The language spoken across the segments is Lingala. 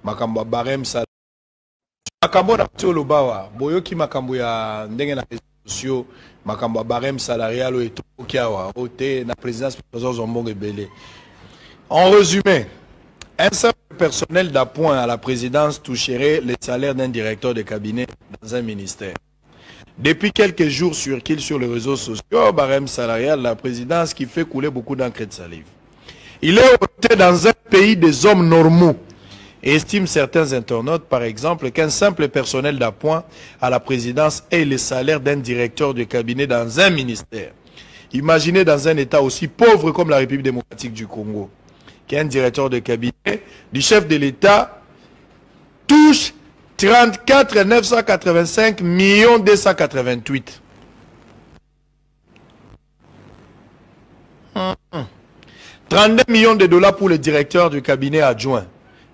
makambo barem sa makambo na tolo bawa boyoki makambo ya ndenge na sociaux makambo barem salarial o etokiawa ote na présidence Zombongo Ebele. En résumé, un simple personnel d'appoint à la présidence toucherait les salaires d'un directeur de cabinet dans un ministère. Depuis quelques jours circulent sur les réseaux sociaux barème salarial la présidence qui fait couler beaucoup d'encre de salive. Il est voté dans un pays des hommes normaux. Et estiment certains internautes, par exemple, qu'un simple personnel d'appoint à la présidence ait le salaire d'un directeur de cabinet dans un ministère. Imaginez dans un État aussi pauvre comme la République démocratique du Congo, qu'un directeur de cabinet du chef de l'État touche 34 985 288. 32 millions de dollars pour le directeur du cabinet adjoint.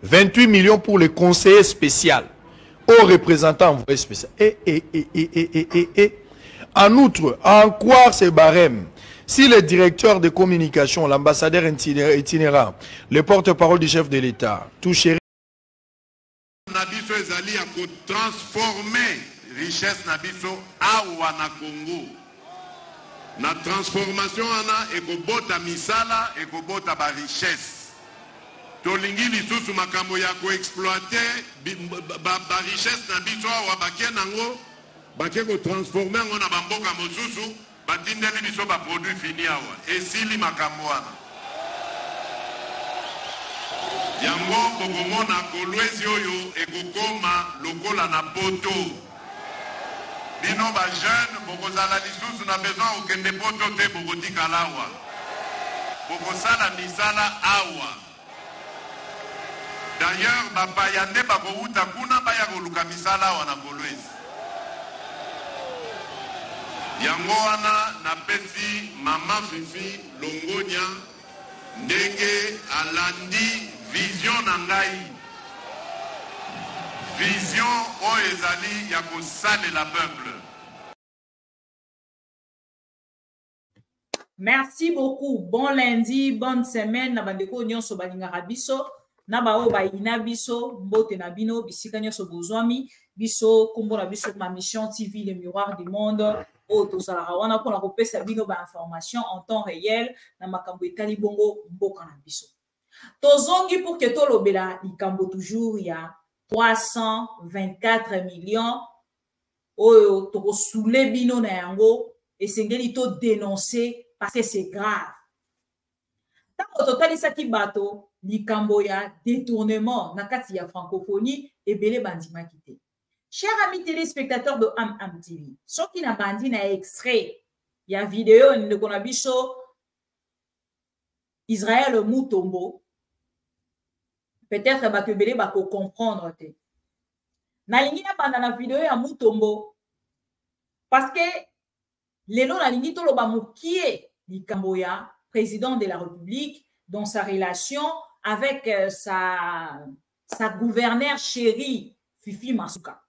28 millions pour le conseiller spécial, au représentant envoyé spécial. En outre, en quoi ce barème? Si le directeur de communication, l'ambassadeur itinérant, le porte-parole du chef de l'État, toucherait... Nabiso ezali à transformer richesse Nabiso awa na Congo. Na transformation ana ekobota misala ekobota ba richesse. Tolingi lisusu makambo ya ko exploiter ba richesse na biso wa bakie nango bakie ko transformer ngo na bamboka mosusu batindeli biso ba produit fini awa esili makambo wana yango kokomona kolwezi oyo ekokoma lokola na poto bino ba jeune bokozala lisusu na besoin okende poto te bokotikala awa bokosala misala awa. D'ailleurs, papa yande bako uta kuna baya koluka misala wana kolwezi. Yango wana na pesi mama Fifi Longonia ndenge alandi vision na ngai. Vision o ezali ya kosale la peuple. Merci beaucoup. Bon lundi, bonne semaine na bandeko nyonso balingaka biso. Na bao ba ina biso mbote na bino bisika nyonso bozwami biso kombo na biso ma mission TV le miroir du monde o tozala wana pona kopesa bino ba information en temps réel na makambo etali bongo mboka na biso tozongi pour que tolobela likambo toujours ya 324 millions oyo tokosoule bino na yango esengeli to dénoncer parce que c'est grave. Tant totalisaki bato likambo ya détournement na kati ya francophonie ebele bandima kité. Chers amis téléspectateurs de Am TV, soki na bandi na extrait ya vidéo ndeko na biso Israël Mutombo, peut-être bato ebele bako comprendre te. Na lingi na banda na vidéo ya Mutombo parce que lelo na lingi toloba mukie likambo ya président de la République dans sa relation avec sa gouverneure chérie, Fifi Masuka.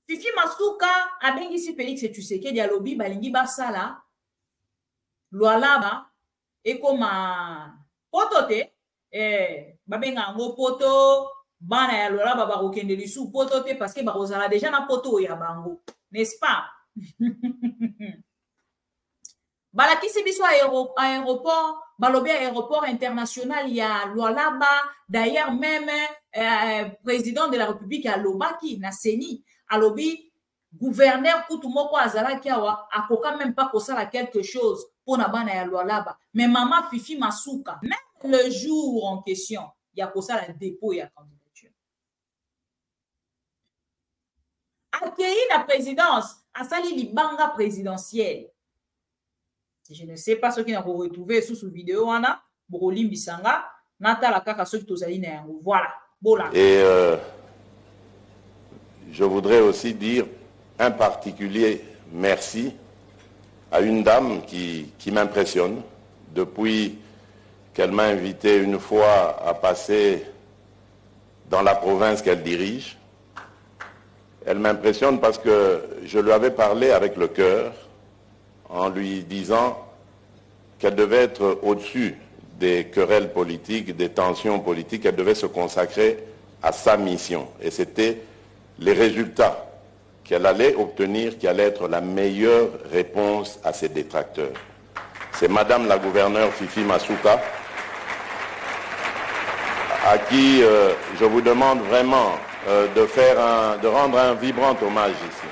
Fifi Masuka a bien ici Félix Tshisekedi alobi balingi basala Lualaba et comme potote babenga ngo poto bana ya Lualaba bakokende lisu potote parce que bakozala déjà na poto ya bango, n'est-ce pas? Balakisi biso aéroport, balobi aéroport international ya Lualaba, d'ailleurs même président de la République à Lobaki na Seni, alobi gouverneur kutumoko azalaki awa akoka même pas kosala quelque chose pour na bana ya Lualaba, mais maman Fifi Masuka même le jour en question ya kosala dépôt ya candidature accueilli la présidence asali libanga présidentielle. Je ne sais pas ce qui n'a pas retrouvé sous vidéo wana Bokolim Bisanga nata la kaka ceux qui tozali na yango voilà bola. Et je voudrais aussi dire un particulier merci à une dame qui m'impressionne depuis qu'elle m'a invité une fois à passer dans la province qu'elle dirige. Elle m'impressionne parce que je lui avais parlé avec le cœur en lui disant qu'elle devait être au-dessus des querelles politiques, des tensions politiques, elle devait se consacrer à sa mission. Et c'était les résultats qu'elle allait obtenir qui allaient être la meilleure réponse à ses détracteurs. C'est Madame la gouverneure Fifi Masuka à qui je vous demande vraiment de rendre un vibrant hommage ici.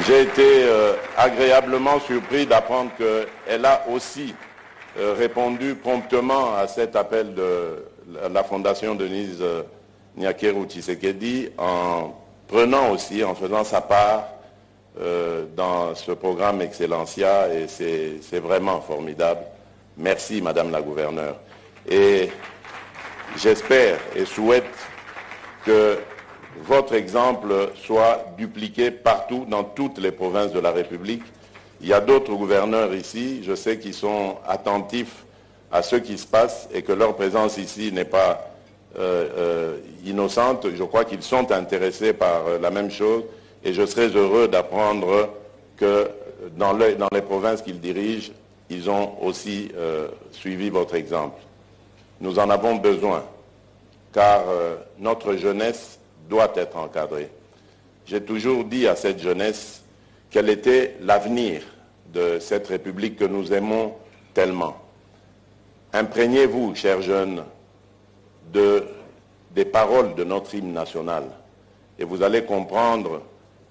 J'ai été agréablement surpris d'apprendre qu'elle a aussi répondu promptement à cet appel de la Fondation Denise Nyakeru Tshisekedi en prenant aussi, en faisant sa part dans ce programme Excellencia, et c'est vraiment formidable. Merci Madame la gouverneure. Et j'espère et souhaite que votre exemple soit dupliqué partout dans toutes les provinces de la République. Il y a d'autres gouverneurs ici, je sais qu'ils sont attentifs à ce qui se passe et que leur présence ici n'est pas innocente. Je crois qu'ils sont intéressés par la même chose et je serais heureux d'apprendre que dans les provinces qu'ils dirigent, ils ont aussi suivi votre exemple. Nous en avons besoin, car notre jeunesse doit être encadrée. J'ai toujours dit à cette jeunesse quel était l'avenir de cette République que nous aimons tellement. Imprégnez-vous, chers jeunes, des paroles de notre hymne national et vous allez comprendre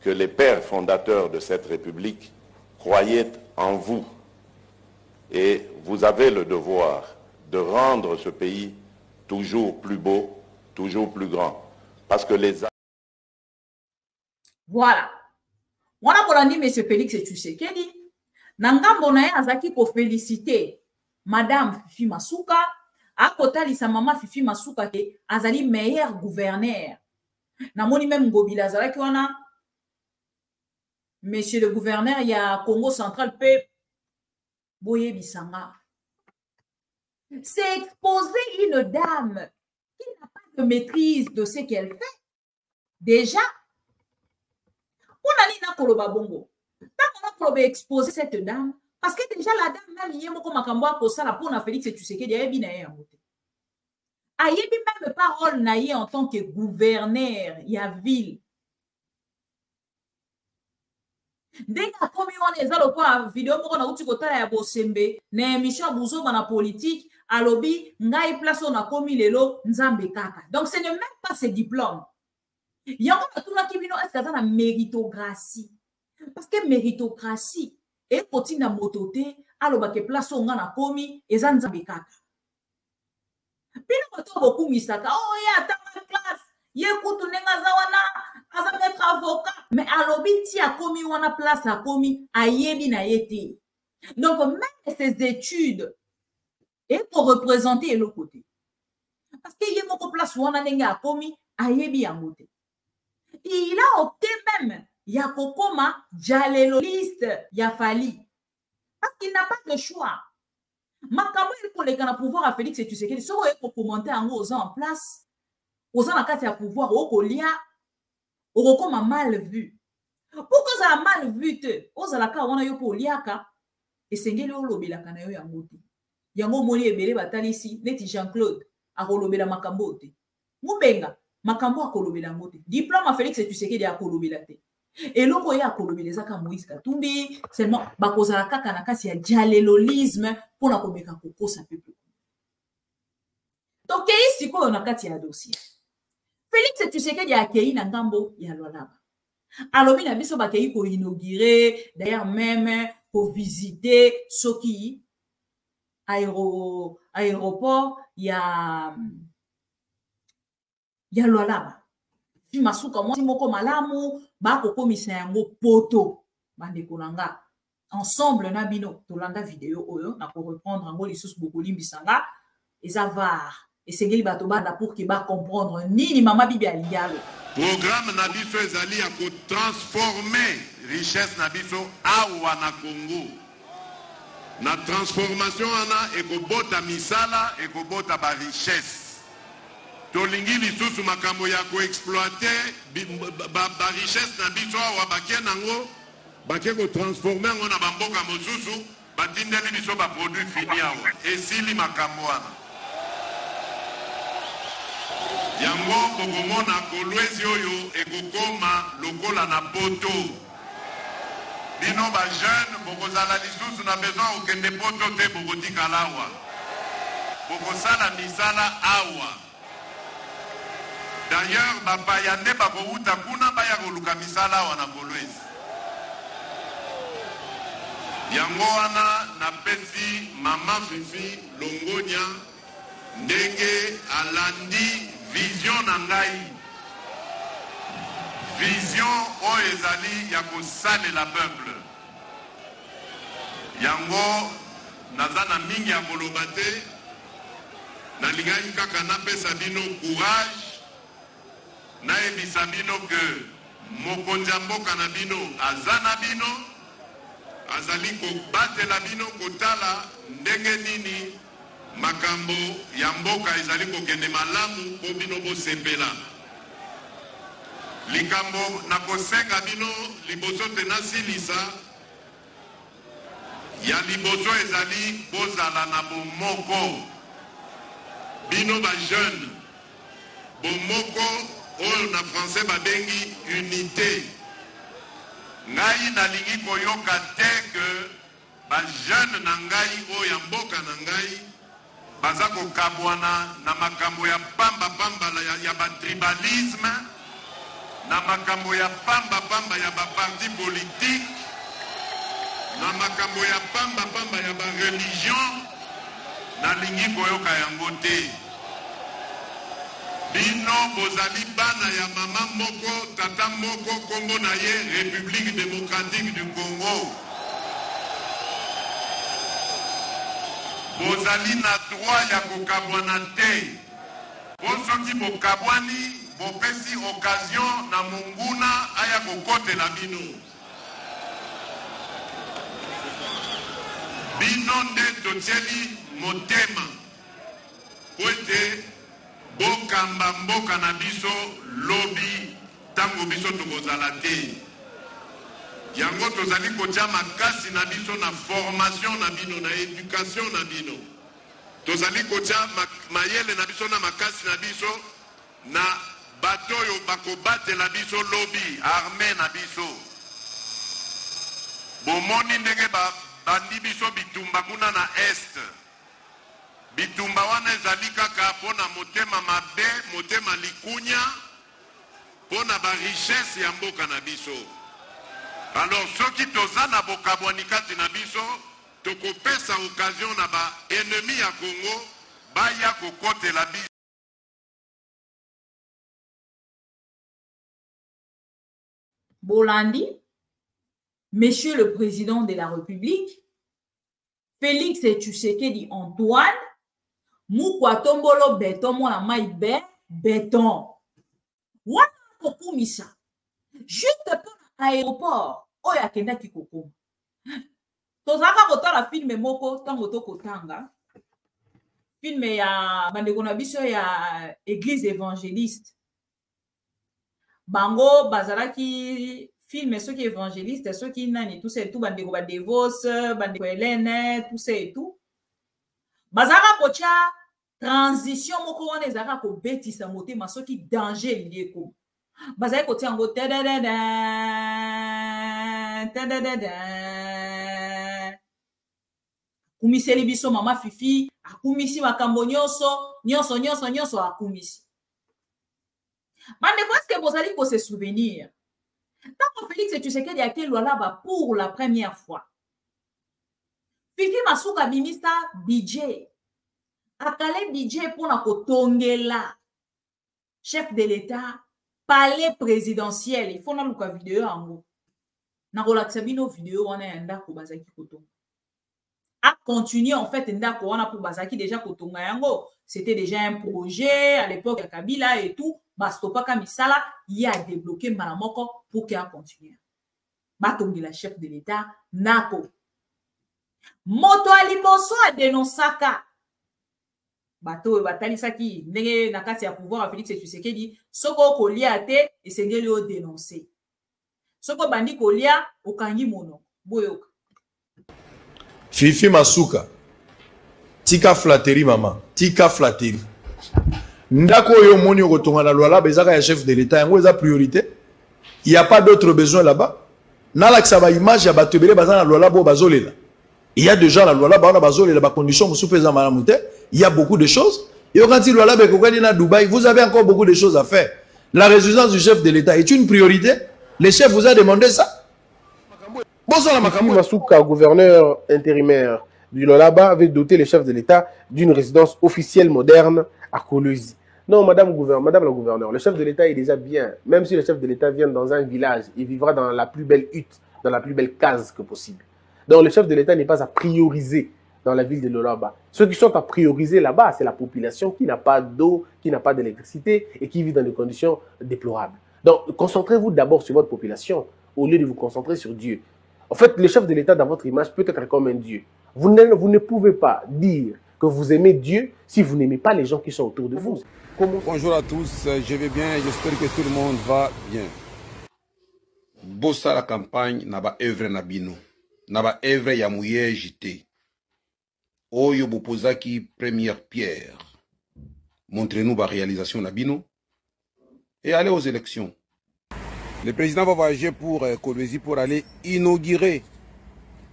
que les pères fondateurs de cette République croyaient en vous. Et vous avez le devoir de rendre ce pays toujours plus beau, toujours plus grand. Parce que les... Voilà. Voilà pour dire, M. Félix Tshisekedi. Nangambo na ye azaki pour féliciter Madame Fifi Masuka. A kotali sa maman Fifi Masuka ke azali meilleur gouverneur. Namoni même Ngobila azalaki wana. Monsieur le gouverneur, il y a Congo central pe Boye Bisanga. C'est exposer une dame qui n'a pas de maîtrise de ce qu'elle fait. Déjà, on a dit na koloba bongo. Tant qu'on a exposer cette dame, parce que déjà la dame même yé moko makambo ko sala pour na Félix Tshisekedi yebi na ye ngote. Ayebi même parole na ye en tant que gouverneur ya ville. Denga komi on ezalo kwa video moko na uti kotala ya bosembe na émission buzo na politique alobi ngai place on a komi lelo nzambe kaka. Donc ce n'est même pas ce diplôme. Yango batuna kibino est-ce que ça na méritocratie? Parce que méritocratie et kotina motote aloba ke place on na komi eza nzambe kaka. Pino bato beaucoup misaka oh ya tanga classe ye kutu nenga zawana aza mettre avocat mais alobi ti a komi wana place a komi ayebi na yete. Donc même ces études et pour représenter l'autre côté. Parce que y a beaucoup place wana nenga a komi ayebi yangote. Il a opté même ya kokoma jaleloliste ya Fali. Parce qu'il n'a pas de choix. Makambo il pour les gars pouvoir à Félix Tshisekedi so pour commenter en place aux en à pouvoir au colia au comme mal vu. Pourquoi ça a mal vu te aux à la ka wana yo pour liaka et sengeli o lobela kana yo yangote. Yango moni ebele batali ici neti Jean-Claude a kolobela makambo te. Mubenga makambo a kolobela ngote. Diplôme à Félix Tshisekedi a kolobela te. Et loko ya kolobela zaka Moïse Katumbi seulement bakozala kaka na kasi ya dialelolisme pour na komeka kokosa peuple. Donc ici ko na kati ya dossier. Félix Tshisekedi a accueilli na ngambo ya Lualaba. Alobi na biso ba kei ko inaugurer d'ailleurs même pour visiter soki aéroport ya Lualaba. Fi masuka mo moko malamu ba ko komisa yango poto bandeko nanga ensemble na bino tolanda vidéo oyo na ko reprendre ngo lisusu bokoli mbisanga ezavar esengeli bato banda pour que ba comprendre nini mama bibi alingalo programme na biso ezali ya ko transformer richesse na biso awa na Congo na transformation ana ekobota misala ekobota ba richesse tolingi lisusu makambo ya ko exploiter ba richesse na biso awa bakie nango bakie ko transformer ngo na bamboka mosusu batindeli biso ba produit fini awa esili makambo wana yango bokomona kolwezi oyo ekokoma lokola na poto. Bino ba jeune bokozala lisusu na besoin okende poto te bokotikala awa. Bokosala misala awa. D'ailleurs bapaya nde bakouta kuna baya koluka misala awa na kolwezi. Yango wana na pesi mama Fifi Longonia ndenge alandi vision na ngai. Vision o ezali ya kosalela peuple. Yango nazana mingi ya koloba te. Nalingai kaka napesa bino courage. Nayebisa bino ke mokonzi ya mboka na bino azana bino. Azali kobatela bino kotala ndenge nini makambo ya mboka ezali kokende malamu po bino bosepela. Likambo na kosenga bino liboso te nasilisa ya liboso ezali bozala na bomoko. Bino ba jeune bomoko oyo na français babengi unité. Ngai nalingi koyoka te ke ba jeune na ngai oyo ya mboka na ngai baza kokabwana na makambo ya pamba ya ba tribalisme, na makambo ya pamba ya ba parti politique, na makambo ya pamba ya ba religion. Nalingi koyoka yango te. Bino bozali bana ya mama moko, tata moko, kombo na ye République démocratique du Congo. Bozali na droit ya kokabwana te. Bosoki bokabwani, bopesi occasion na munguna aya kokotela bino. Bino nde totieli motema oete bokamba mboka na biso lobi tango biso tokozala te. Yango tozali kotia makasi na biso na formation na bino, na éducation na bino. Tozali kotia mayele na biso na makasi na biso na bato yo bakobatela biso lobi armée na biso. Bomoni ndenge bandi biso bitumba kuna na est. Bitumba wana ezali kaka pona motema mabe, motema likunya, pona ba richesse ya mboka na biso. Alors soki toza na bokabwani kati na biso, tokopesa occasion na ba ennemi ya Congo baya kokotela biso. Bolandi, Monsieur le Président de la République, Félix Tshisekedi Antoine, Mukwatombolo Beton, mwana maïbe, Beton. Wana kokumisa. Juste pour l'aéroport, oya kenda kikoko. Tozaka kotala film moko tango to kotanga. Film ya bandeko na biso ya église évangéliste. Bango bazalaki film ceux qui évangélistes, ceux qui nani tout ça et tout bandeko ba Devos, bandeko Hélène, tout ça et tout. Bazara kocha transition moko wana ezaka ko betisa motema soki danger lié ko. Bazara kocha ngo kumiseli biso mama Fifi, akumisi makambo nyonso akumisi. Bandeko est-ce que vous allez se souvenir? Tant que Félix Tshisekedi a été là pour la première fois, Fifi Masuka ministre budget, akale budget pour na kotongela chef de l'État, palais présidentiel. Il faut na luka vidéo ango. Na relaxa bino vidéo wana ya ndako bazaki kotonga. A continuer en fait ndako wana pour bazaki déjà kotonga yango. C'était déjà un projet à l'époque ya Kabila et tout. Bastopaka misala, il a débloqué Malamoko pour qu'il continue. Batongi la chef de l'État, Nako. Moto aliposo a dénoncaka. Bato batalisaki, nenge nakati ya pouvoir à Félix Tshisekedi, soko kolia te, et sengeli o dénoncer. Soko bandi kolia, okangi mono. Boyoka. Fifi Masuka. Tika flatterie, maman. Tika flatterie. ndako oyo moni okotonga na loi là bezaka ya chef de l'état yango eza priorité. Il y a pas d'autres besoins là-bas. Na la ça va image ya bato ebele baza na loi là bo bazolela. Il y a déjà la loi là ba bazolela ba conditions sous pesa malamute. Il y a beaucoup de choses. Et quand il loi là be kokani na Dubaï, vous avez encore beaucoup de choses à faire. La résidence du chef de l'état est une priorité. Le chef vous a demandé ça. Masuka, gouverneur intérimaire du Lolaba, avait doté les chefs de l'État d'une résidence officielle moderne à Kolwezi. Non, madame la gouverneure, le chef de l'État est déjà bien. Même si le chef de l'État vient dans un village, il vivra dans la plus belle hutte, dans la plus belle case que possible. Donc le chef de l'État n'est pas à prioriser dans la ville de Lolaba. Ceux qui sont à prioriser là-bas, c'est la population qui n'a pas d'eau, qui n'a pas d'électricité et qui vit dans des conditions déplorables. Donc concentrez-vous d'abord sur votre population au lieu de vous concentrer sur Dieu. En fait, le chef de l'État dans votre image peut être comme un Dieu. Vous ne pouvez pas dire que vous aimez Dieu si vous n'aimez pas les gens qui sont autour de vous. Bonjour à tous, je vais bien, j'espère que tout le monde va bien. Bossa la campagne n'a pas œuvre nabino, n'a pas œuvre yamouye jité. Oyo bopozaki première pierre. Montrez-nous la réalisation nabino et allez aux élections. Le président va voyager pour Kolwezi pour aller inaugurer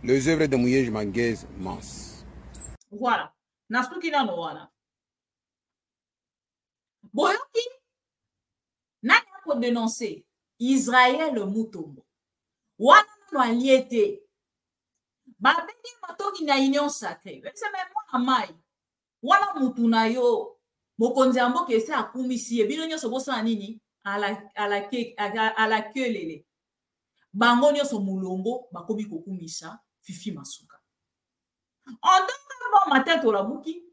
les œuvres de Mouyej Manguez Mans. Voilà. Nasuki na noana. Boyoki, nani a dénoncé Israël Mutombo. Wana no aliete. Babedi matoki na union sacrée. C'est même moi amai. Wana mutu na yo. Mokonzi ambo kese akumisi ebino nyoso bosa nini à la queue lele. Bango nyoso mulongo bakomi kokumisa Fifi Masuka. En tant que matin to la buki.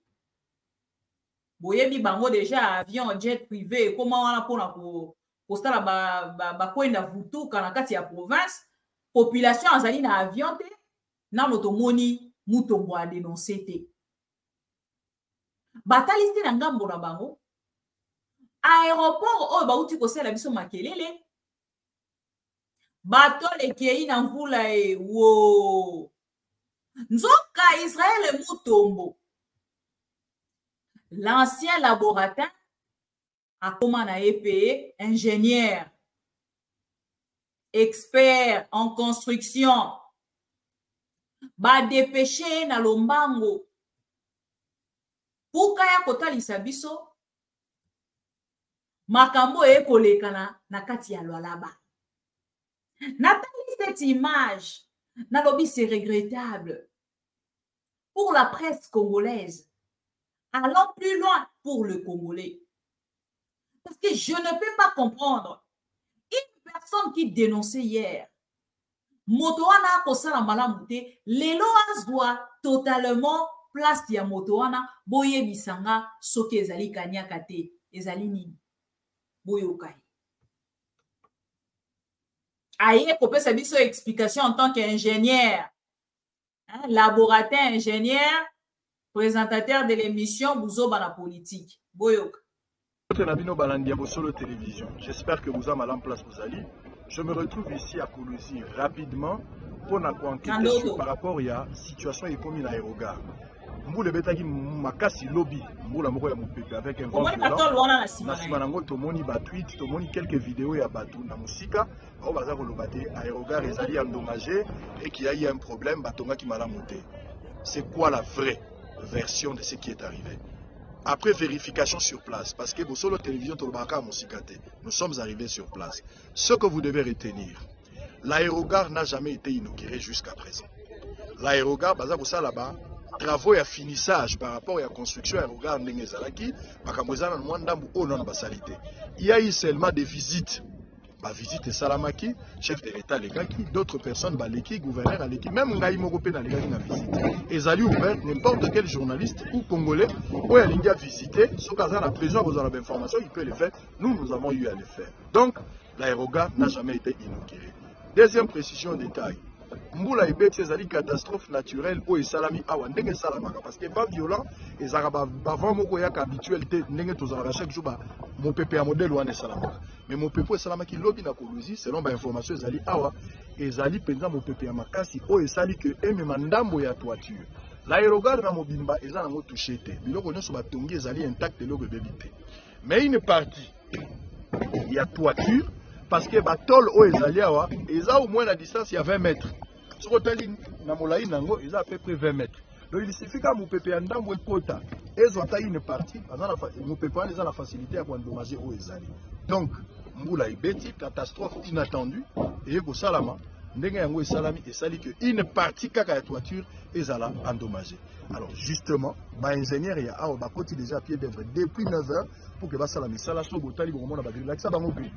Boyebi bango déjà avion jet privé comment wana pona ko postala ba kwenda vutuka na kati ya province population azali na avion te na motomoni Mutombo a dénoncé te. Bataliste na ngambo na bango aéroport oyo bauti kosala biso makelele bato lekei na mvula e wo nzoka Israël Mutombo l'ancien laboratoire a commandé à EPE ingénieur expert en construction ba dépêché na lombango pour kaya kotalisa biso makambo ekolekana na kati ya Lwalaba. Nathalie, cette image, nalobi, c'est regrettable pour la presse congolaise. Allons plus loin pour le Congolais. Parce que je ne peux pas comprendre une personne qui dénonçait hier. Motoana kosala malamute, lelo azwa totalement place ya motoana boye bisanga soki ezali kanyaka te, ezali nini. Boyokai. Aye, kopesa biso explication en tant qu'ingénieur, hein, laboratoire ingénieur, présentateur de l'émission Bouzoba la politique. Boyoka. J'espère que vous avez mal en place, vous allez. Je me retrouve ici à Kolwezi rapidement pour enquêter par rapport à la situation économique à Aérogare. Mboule betaki makasi lobby mboula moko ya mopepe avec un vent violent na sima nango tomoni ba tweet tomoni quelques vidéos ya batu na musika o baza koloba te Aérogare ezali endommagé et qu'il y a eu un problème batonga ki malamu te. C'est quoi la vraie version de ce qui est arrivé? Après vérification sur place, parce que Bossolo Télévision Tolobaka Mosikate, nous sommes arrivés sur place. Ce que vous devez retenir, l'aérogare n'a jamais été inauguré jusqu'à présent. L'aérogare, baza bossa là-bas, travaux et finissage par rapport à la construction aérogare Ndengezalaki, Makamozana Mwandambu Onon Basalite. Il y a eu seulement des visites. Bah, visite Salamaki, chef de l'État Legaki, d'autres personnes, Baleki, gouverneur Aleki, même Ngaï Mogopé dans les gars qui ont visité. Et ça lui ouvert n'importe quel journaliste ou congolais, où il a visité, ce cas à la prison, vous avez l'information, il peut le faire. Nous avons eu à le faire. Donc, l'aérogare n'a jamais été inauguré. Deuxième précision détail. Mboula Ibek, c'est une catastrophe naturelle où il salami awandenge salamaka parce que pas violent et ça va avant mokoya habituel te ndenge tozala chaque jour mon pépé à modèle wane salamaka mais mon pépé salamaki lobby na Kolwezi selon ba information ezali awa ezali penza mon pépé ya makasi o esali que eme mandambo ya toiture l'aérogare na mobimba ezana ngo touché te biloko nyonso batongi ezali intact loko bebite Mais une partie, il y a toiture, parce que batol o ezali awa, ils ont au moins la distance, il y a 20 mètres. Sur le tali, na molaï nango, ils ont à peu près 20 mètres. Donc il suffit qu'à mon pépé en dame ou kota, ils ont taillé une partie, mon pépé ils ont la facilité à endommager o ezali. Donc, mboula ibeti, catastrophe inattendue, et ko salama, ndenge yango esalami esali que une partie kaka ya toiture ezala endommagée. Alors justement, ma ingénieur ya awa bakoti déjà à pied d'œuvre depuis 9h pour que basala misala so botali bomona ba grilla ça bango bi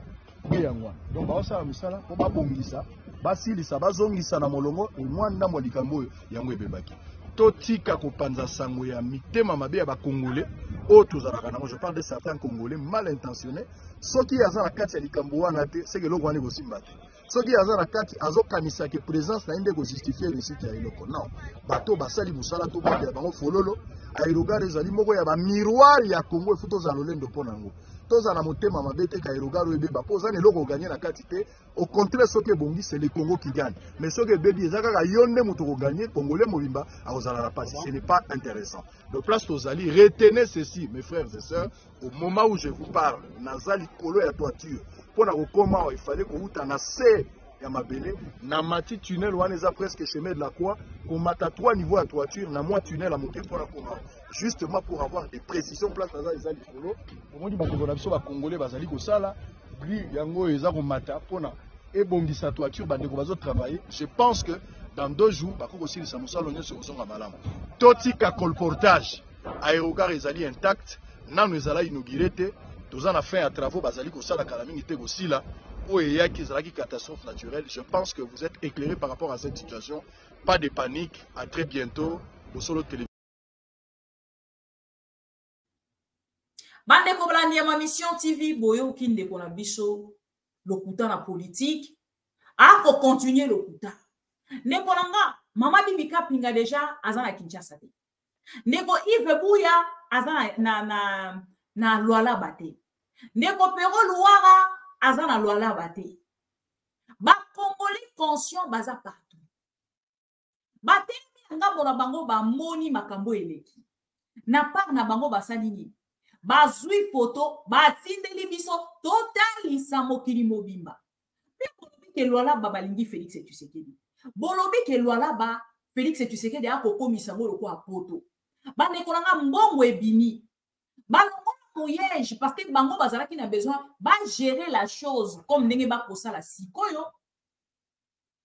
yangwa. Donc basala misala po ba bongisa, basilisa bazongisa na molongo et moi ndambo likambo yango ebebaki. Totika kopanza sango ya mitema mabe ya ba congolais o tozalaka nango. Je parle de certains congolais mal intentionnés. Soki aza na kati ya likambo wana te, c'est que loko wana kosimba te. Soki aza na kati azokanisa ke présence na inde ko justifier réussite ya eloko. Non, bato basali musala to ba bango fololo aérogare ezali moko ya ba miroir ya Congo efuto za lolendo pona ngo. Toza na motema mabete ka aérogare ebeba poza ne loko gagner na kati te. Au contraire soki bongi c'est le Congo qui gagne. Mais soki bebi ezaka ka yonde muto ko gagner congolais mobimba akozala la passe. Ce n'est pas intéressant. Donc place tozali retenez ceci mes frères et sœurs, au moment où je vous parle nazali kolo ya toiture. Pour comment il fallait qu'on ait un assez ya mabele na mati tunnel wana eza presque chemin de la croix qu'on mata 3 niveaux à toiture na moi tunnel à monter pour la comment justement pour avoir des précisions place za eza likolo au moins ba biso ba congolais bazali ko sala gri yango eza ko mata pona et bongisa toiture ba ndeko bazo travailler. Je pense que dans 2 jours ba ko aussi ça musalo nyoso kozonga malamu totika colportage aérogare ezali intact nanu ezala inauguré te. Tous en affaire à travaux, basali kosala kalamini te kosila, ou eya kizalaki catastrophe naturelle. Je pense que vous êtes éclairés par rapport à cette situation. Pas de panique. À très bientôt. Au solo télévision. Bande ko blandi ya ma mission TV boyo kinde ko na biso lokuta na politique. A ko continuer lokuta. Ne konanga mama Bibika pinga déjà azana Kinshasa te. Ne ko Yves Buya azana na Luala bate. Ndeko Pero Luara azana Luala bate. Ba Congolais conscient baza partout. Bate ngabo na bango ba moni makambo eleki. Na par na bango basalini. Ba zui photo ba tindeli biso totali sa mokili mobimba. Pe bolobi ke Luala ba balingi Félix Tshisekedi. Bolobi ke Luala ba Félix Tshisekedi akokomisa ngo loko apoto. Ba nekolanga mbongo ebimi. Balongo moyege parce que bango bazala qui n'a besoin ba gérer la chose comme ndenge ba kosala sikoyo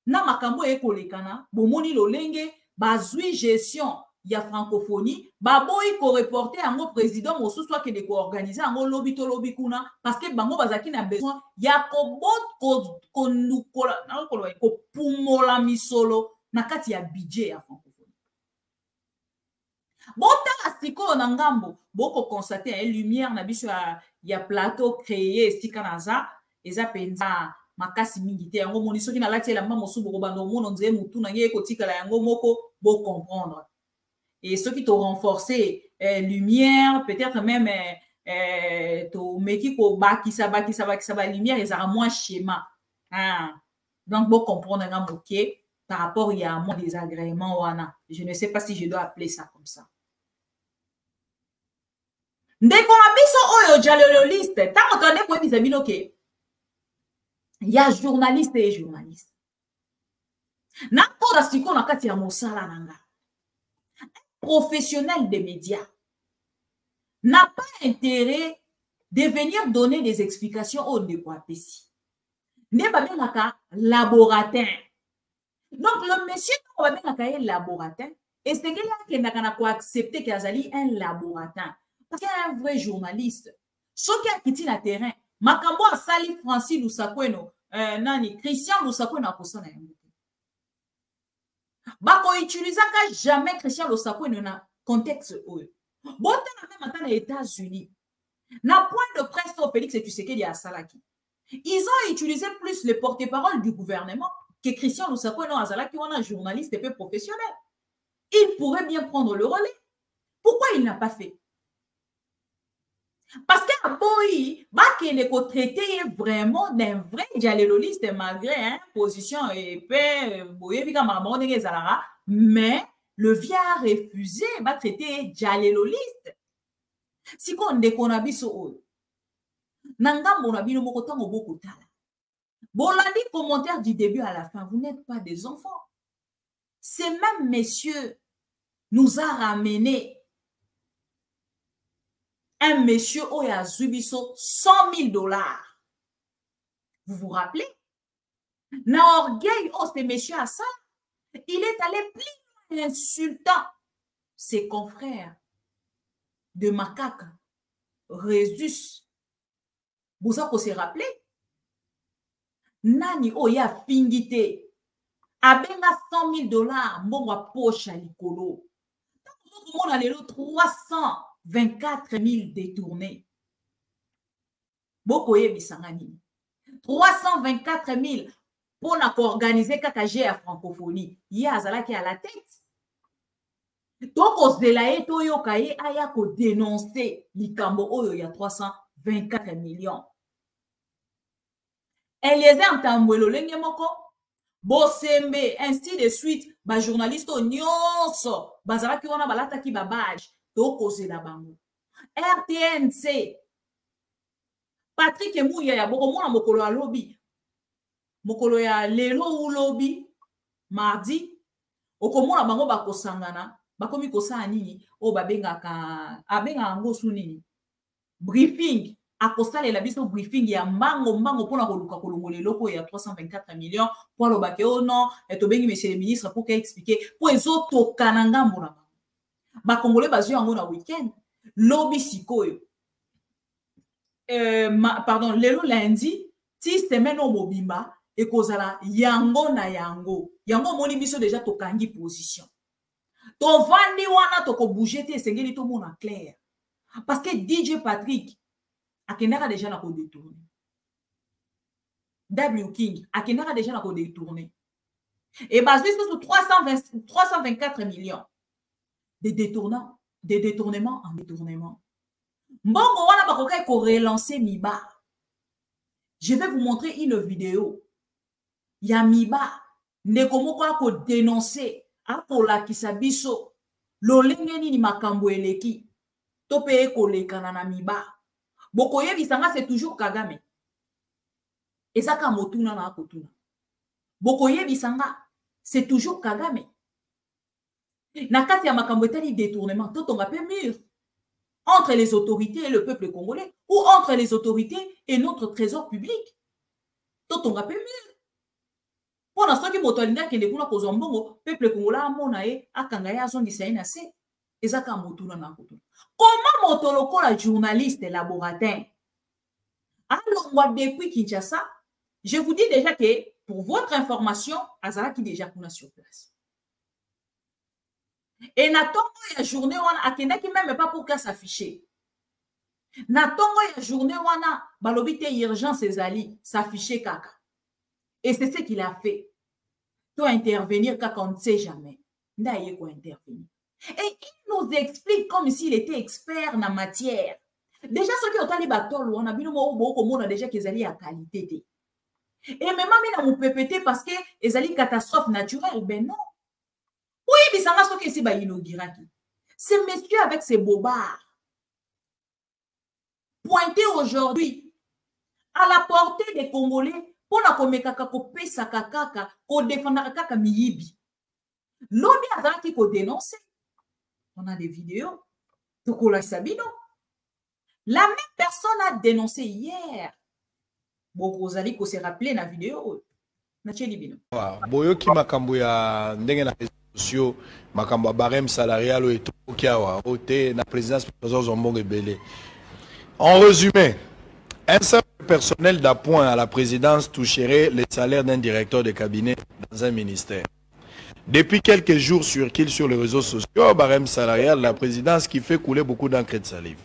na makambo ekolekana bomoni lolenge bazui gestion ya francophonie ba boy ko reporter yango président mosusu soit que de ko organiser yango lobby to lobby kuna parce que bango bazala qui n'a besoin ya ko bot ko nukola na ko pumola misolo na kati ya budget ya francophonie. Bota siko na ngambo boko constater une lumière na biso ya plateau créé sika naza eza penza makasi mingi te yango moni soki na lati la mama mosubo ko bando mono nzé mutu na ye ko tikala yango moko bo comprendre et ceux qui t'ont renforcé lumière peut-être même to meki ko bakisa ba lumière ezara moins schéma donc bo comprendre ngambo ke par rapport il y a moins désagréments wana je ne sais pas si je dois appeler ça comme ça. Ndeko na biso oyo jaloliste tango tande ko ebisa bino ke ya journaliste et journaliste na koda siko na kati ya mosala nanga professionnel des médias n'a pas intérêt de venir donner des explications au ndeko apesi ne ba benaka laboratin. Donc le monsieur ko ba benaka laboratin et c'est qu'il a kendaka na ko accepter que azali un laboratin. Parce qu'il y a un vrai journaliste. Ce qui a quitté le terrain, makambo a sali Francis Lusakweno, nani Christian Lusakweno a posé na yango. Bako utiliser ka jamais Christian Lusakweno na contexte oyo. Bonta na même attend aux États-Unis. Na point de presse au Félix Tshisekedi à Salaki. Ils ont utilisé plus le porte-parole du gouvernement que Christian Lusakweno a Salaki, on a un journaliste et peu professionnel. Il pourrait bien prendre le relais. Pourquoi il n'a pas fait? Parce que boy, il faut traiter vraiment d'un vrai dialéloliste malgré position et paix, mais le via a refusé de traiter dialéloliste. Si on déconne biso, Nangambo na bino moko tango boko tala. Bolandi commentaire du début à la fin, vous n'êtes pas des enfants. Ce même monsieur nous a ramené un monsieur Oya Zubiso 100 000 $. Vous vous rappelez? Na orgueil, oh, ce monsieur a ça. Il est allé plus insultant ses confrères de macaque, Résus. Vous avez se rappeler? Nani Oya Fingite. Abenga 100 000 $, mbongwa poche à likolo. On a les 324 000 détournés. Bokoye bisangani. 324 000 pour organiser KKG à francophonie. Yazala qui a la tête. Donc, Ozelaye Toyo Kaye aya ko dénoncer Likambo Oyo ya 324 millions. Eliezer Ntambwelo lenge moko. Bosembe, ainsi de suite, ba journaliste nyonso, bazala ki wana balata ki babage, toko zela bango. RTNC, Patrick Emouya ya boko mona mokolo ya lobby, mokolo ya lelo ou lobby, mardi, okomona bango bakosangana, bakomi kosana nini, o babenga ango su nini, briefing, akosale la biso briefing ya mbango pona koluka kolongole loko ya 324 millions pour lo bake oh non et to bengi monsieur le ministre pour expliquer pour ezo to kananga mbona ba congolais bazu yango na weekend lobby sikoyo pardon lelo lundi ti semaine o mobimba e kozala yango na yango moni biso déjà to kangi position to vandi wana to ko bouger te sengeli to mona clair parce que DJ Patrick Akenara déjà n'a pas détourné. W King, Akenara déjà n'a pas détourné. Et basé sur 324 millions de détournements en détournement. Mbongo wana bakoka ko relancer Miba. Je vais vous montrer une vidéo. Ya Miba nekomoko ko dénoncer akola kisabiso lolenge nini makambo eleki tope ko lekana na Miba. Bokoye bisanga c'est toujours Kagame. Et ça ka motuna na akotuna. Bokoye bisanga c'est toujours Kagame. Na kati ya makambo etali détournement totonga pe mur entre les autorités et le peuple congolais ou entre les autorités et notre trésor public. Totonga pe mur. Pona soki moto alinga kende kuna kozwa mbongo peuple congolais amona ye akanga ya zongisa ina se. Ezaka motuna na akotuna. Comment motoloko la journaliste laboratin alors moi depuis Kinshasa, je vous dis déjà que pour votre information, Azala qui déjà kuna sur place. Et natongo ya journée wana akenda ki même pas pour qu'à s'afficher. Natongo ya journée wana balobite urgence ezali s'afficher kaka. Et c'est ce qu'il a fait. Toi intervenir kaka on ne sait jamais. Ndaye ko intervenir. Et il nous explique comme s'il était expert en matière. Déjà, ceux qui ont tali batol, on a vu nous déjà qu'ils allaient à qualité. Et même à mon PPT parce que ils allaient catastrophe naturelle. Ben non. Oui, mais ça va ce que c'est inauguraki. Ce monsieur avec ses bobards pointé aujourd'hui à la portée des Congolais pour la komekaka ko pesa kakaka ko défendre kaka miyibi. L'objet à qui ko dénoncer. On a des vidéos. Tokola Sabino. La même personne a dénoncé hier. Bon, vous allez se rappeler la vidéo. Boyoki makambo ya ndenge na réseaux sociaux, makambo barème salarial et tout kiawa ote na présidence Zombongo Ebele. En résumé, un simple personnel d'appoint à la présidence toucherait les salaires d'un directeur de cabinet dans un ministère. Depuis quelques jours circule sur les réseaux sociaux, barème salarial, la présidence qui fait couler beaucoup d'encre de salive.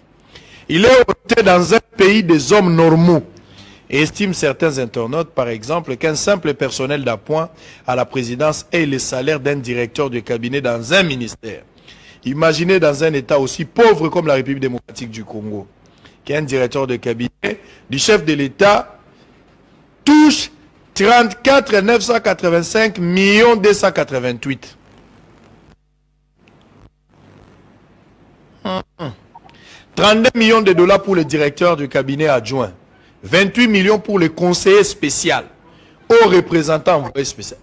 Il est voté dans un pays des hommes normaux. Et estime certains internautes, par exemple, qu'un simple personnel d'appoint à la présidence ait le salaire d'un directeur de cabinet dans un ministère. Imaginez dans un État aussi pauvre comme la République démocratique du Congo, qu'un directeur de cabinet du chef de l'État touche 34 985 288. 32 millions de dollars pour le directeur du cabinet adjoint. 28 millions pour les conseillers spéciaux, aux représentants envoyés spéciaux.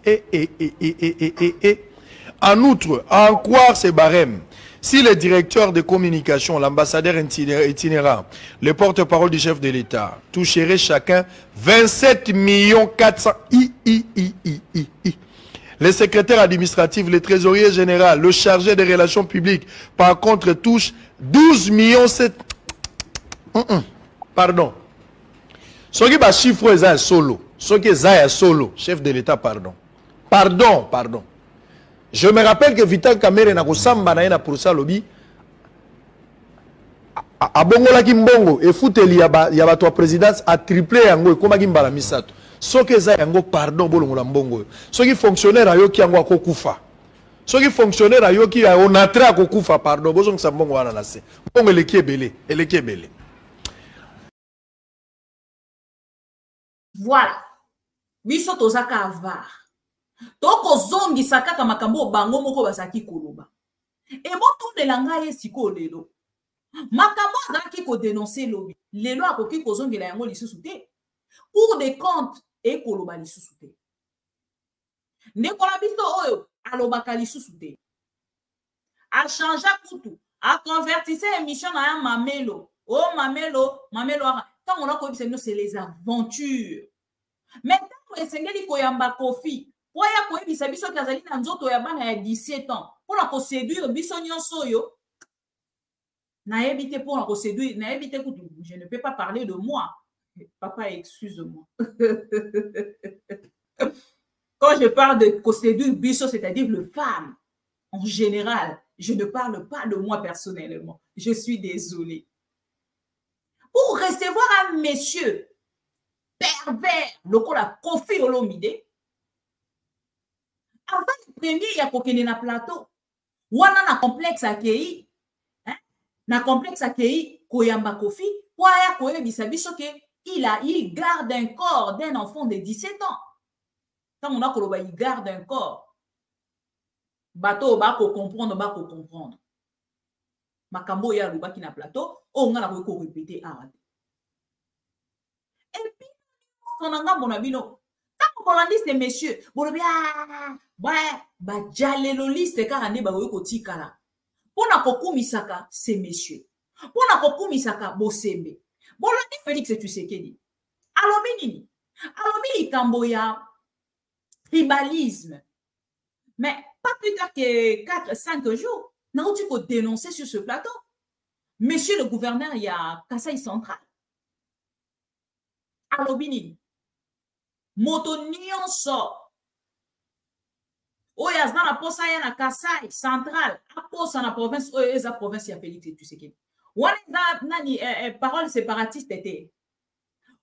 En outre, à en croire ces barèmes, si le directeur de communication, l'ambassadeur itinérant, le porte-parole du chef de l'État toucherait chacun 27 400 le secrétaire administratif, le trésorier général, le chargé des relations publiques, par contre, touche 12 700 Pardon. Ce qui est chiffre est solo. Ce qui est solo, chef de l'État, pardon. Pardon. Je me rappelle que Vital Kamerhe na kosamba na pour ça lobby. A bongola kimbongo et fouteli ya ba toi présidence a triplé yango comme kimbala misato. Ce qui est yango pardon bolongola mbongo. Ce qui fonctionnaire ayo ki yango akokufa. Ce qui fonctionnaire ayo ki on atra akokufa pardon bozong sa mbongo wana na se. Mbongo eleki ebele. Voilà. Biso tozaka avar. Toko zongi sakaka makambo bango moko basaki koloba. Et bon de langa esiko lelo. Makambo azaki ko dénoncer lobi. Lelo akoki ko zongi la yango lisusu te. Cour des comptes et koloba lisusu te. Nekola biso oyo alobaka lisusu te. A changé kutu. A convertissé émission na ya mamelo. Oh mamelo. Quand on a connu c'est les aventures. Maintenant, esengeli koyamba kofi. Poya koyebisa biso kazali na nzoto ya bana ya 17 ans. Pour la séduire biso nyonso yo. Na éviter pour la séduire, na éviter que je ne peux pas parler de moi. Papa, excuse-moi. Quand je parle de séduire biso, c'est-à-dire le femme en général, je ne parle pas de moi personnellement. Je suis désolée. Pour recevoir un monsieur pervers, lokola Kofi Olomide, avant le premier, il y a kokene na plateau. Wana na complexe akei, na complexe akei, koyamba Kofi, waya koyebisa biso ke il garde un corps d'un enfant de 17 ans. Quand on a koloba, il garde un corps. Bato bako comprendre. Makambo ya lubaki na plateau, on a ko répéter arrête. Et puis, on a mon quand on dit ces messieurs, bon bien, jaleloliste car ane ba ko tikala. Pona kokumisaka ces messieurs. Pona kokumisaka bosembe. Bon là dit Félix Tshisekedi. Alobi kamboya tribalisme. Mais pas plus tard que 4-5 jours, n'a pas qu'on dénoncer sur ce plateau. Monsieur le gouverneur, il y a Kasaï Central. Alobini. Moto nyonso. Oya zna na posa ya na Kasaï Central. A posa na province, oya eza province ya Félix Tshisekedi. Wana nani parole séparatiste était.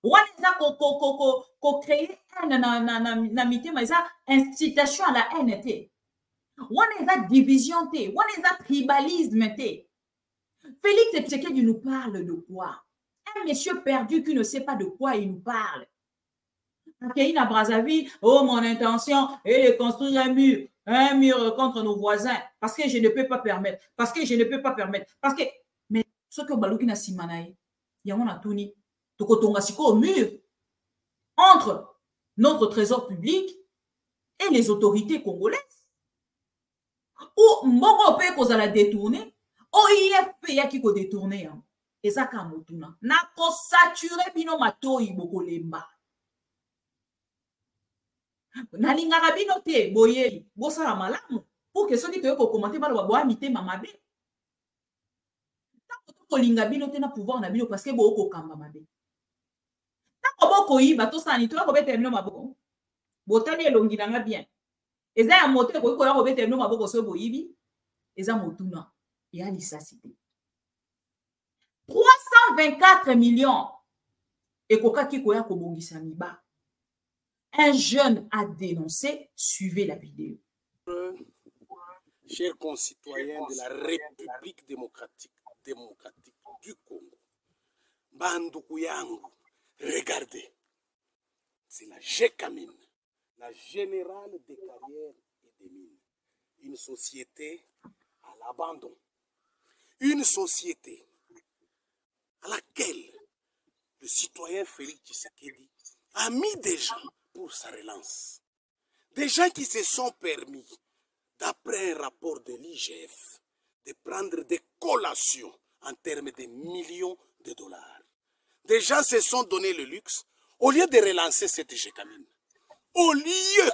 Wana ko créer na mitema eza incitation à la haine était. Wana eza division té, wana eza tribalisme té. Félix Tshisekedi nous parle de quoi? Un monsieur perdu qui ne sait pas de quoi il nous parle. À Brazzaville, oh mon intention est de construire un mur contre nos voisins parce que je ne peux pas permettre, parce que mais ce que Balouki na simanaï, yamona tuni, tokotonga siko au mur entre notre trésor public et les autorités congolaises. Ou mbongo pe kozala détourner, OIF ya ki ko détourner. Ezaka motuna. Na ko saturer bino matoi bokolemba. Na lingaka bino te boye bosala malamu pour que ceux qui te commenter balo boa mité mamabe. Tant ko linga bino te na pouvoir na bino parce que boko kamba mabe. Tant boko yi bato sani to ko bete bino maboko. Botali elongi nanga bien. Eza ya moto ko ya ko bete bino maboko so boyibi. Eza motuna ya lisasité. 324 millions et kokaki koya ko bongisa miba. Un jeune a dénoncé, suivez la vidéo. Chers concitoyens de la République démocratique du Congo, Bandoukou yangu, regardez, c'est la GECAMINE, la Générale des Carrières et des Mines, une société à l'abandon, une société à laquelle le le citoyen Félix Tshisekedi a mis des gens pour sa relance. Des gens qui se sont permis, d'après un rapport de l'IGF, de prendre des collations en termes de millions de dollars. Des gens se sont donné le luxe, au lieu de relancer cette Gécamine, au lieu,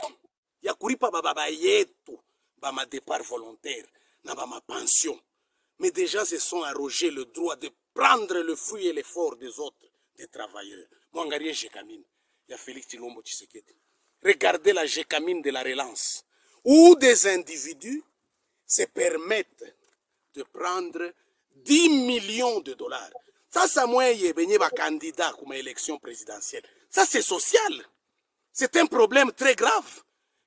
il y a Kuripa Baba Yeto, ma départ volontaire, ma pension. Mais des gens se sont arrogés le droit de prendre le fruit et l'effort des autres, des travailleurs. Moi, je suis Gécamine. Il y a Félix Tshilombo Tshisekedi. Regardez la Gécamine de la relance, où des individus se permettent de prendre 10 millions de dollars. Ça, c'est moi qui est candidat comme élection présidentielle. Ça, c'est social. C'est un problème très grave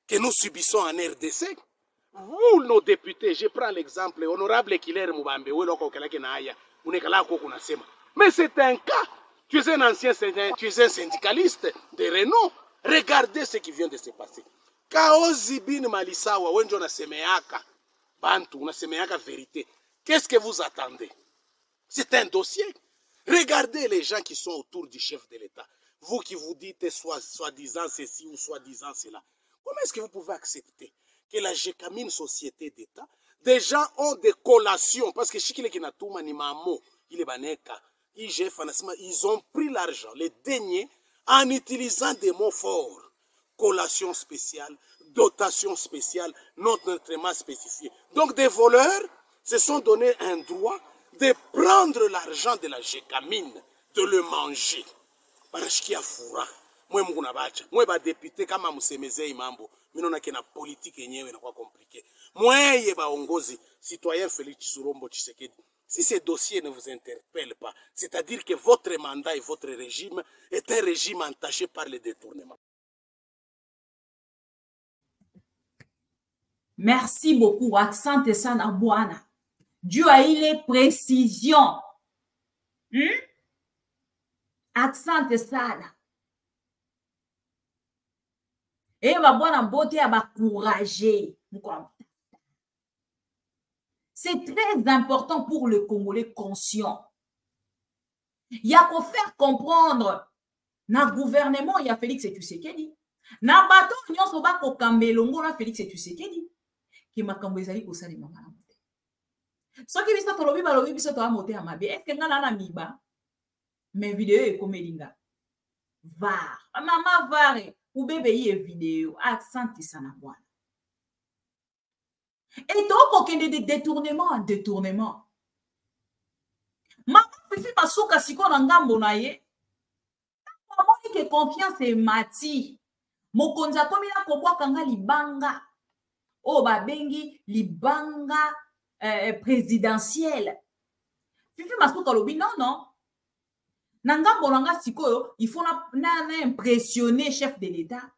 que nous subissons en RDC. Vous, nos députés, je prends l'exemple, honorable Kiler Mubambe, mais c'est un cas. Tu es un ancien tu es un syndicaliste de renom. Regardez ce qui vient de se passer. Kaozi bin Malisawa, wenjo na semeaka, bantu, na semeaka vérité. Qu'est-ce que vous attendez? C'est un dossier. Regardez les gens qui sont autour du chef de l'État. Vous qui vous dites soi-disant ceci ou soi-disant cela. Comment est-ce que vous pouvez accepter que la Gécamine société d'État, des gens ont des collations, parce que Chikile Kinatouma ni Mamo, il est baneka, IGF, ils ont pris l'argent, les deniers, en utilisant des mots forts. Collation spéciale, dotation spéciale, notamment spécifiée. Donc des voleurs se sont donné un droit de prendre l'argent de la Gécamine, de le manger. Parce qu'il y a fourra. Moi, je suis député, comme je suis mambo. Mais non, la politique est compliquée. Moi, je suis citoyen Félix Tshilombo Tshisekedi. Si ces dossiers ne vous interpellent pas, c'est-à-dire que votre mandat et votre régime est un régime entaché par les détournements. Merci beaucoup, Accent Sana Bouana. Dieu a eu les précisions. Accent Sana. Et ma bonne beauté a encouragé. C'est très important pour le Congolais conscient. Il y a qu'à faire comprendre na gouvernement, il y a Félix Tshisekedi. Na bato nyonso ba ko kambelongo na Félix Tshisekedi. Ki makambo ezali ko sali mama na mote. Soki biso tolobi balobi biso to amote ya mabe. Est-ce que ngana na miba? Mais vidéo e komelinga. Var. Mama vare. Ou bébé y vidéo. Accent Sana Bouana. Et donc, il y a des détournements en détournement. Maman, Fifi Masuka, si on a ngambo na ye, maman, que confiance est mati. Mokonza komi na kobwa kanga libanga. Oh, babengi libanga présidentiel. Fifi Masuka lobi, non. Ngambo nanga sikoyo, il faut na impressionner chef de l'État.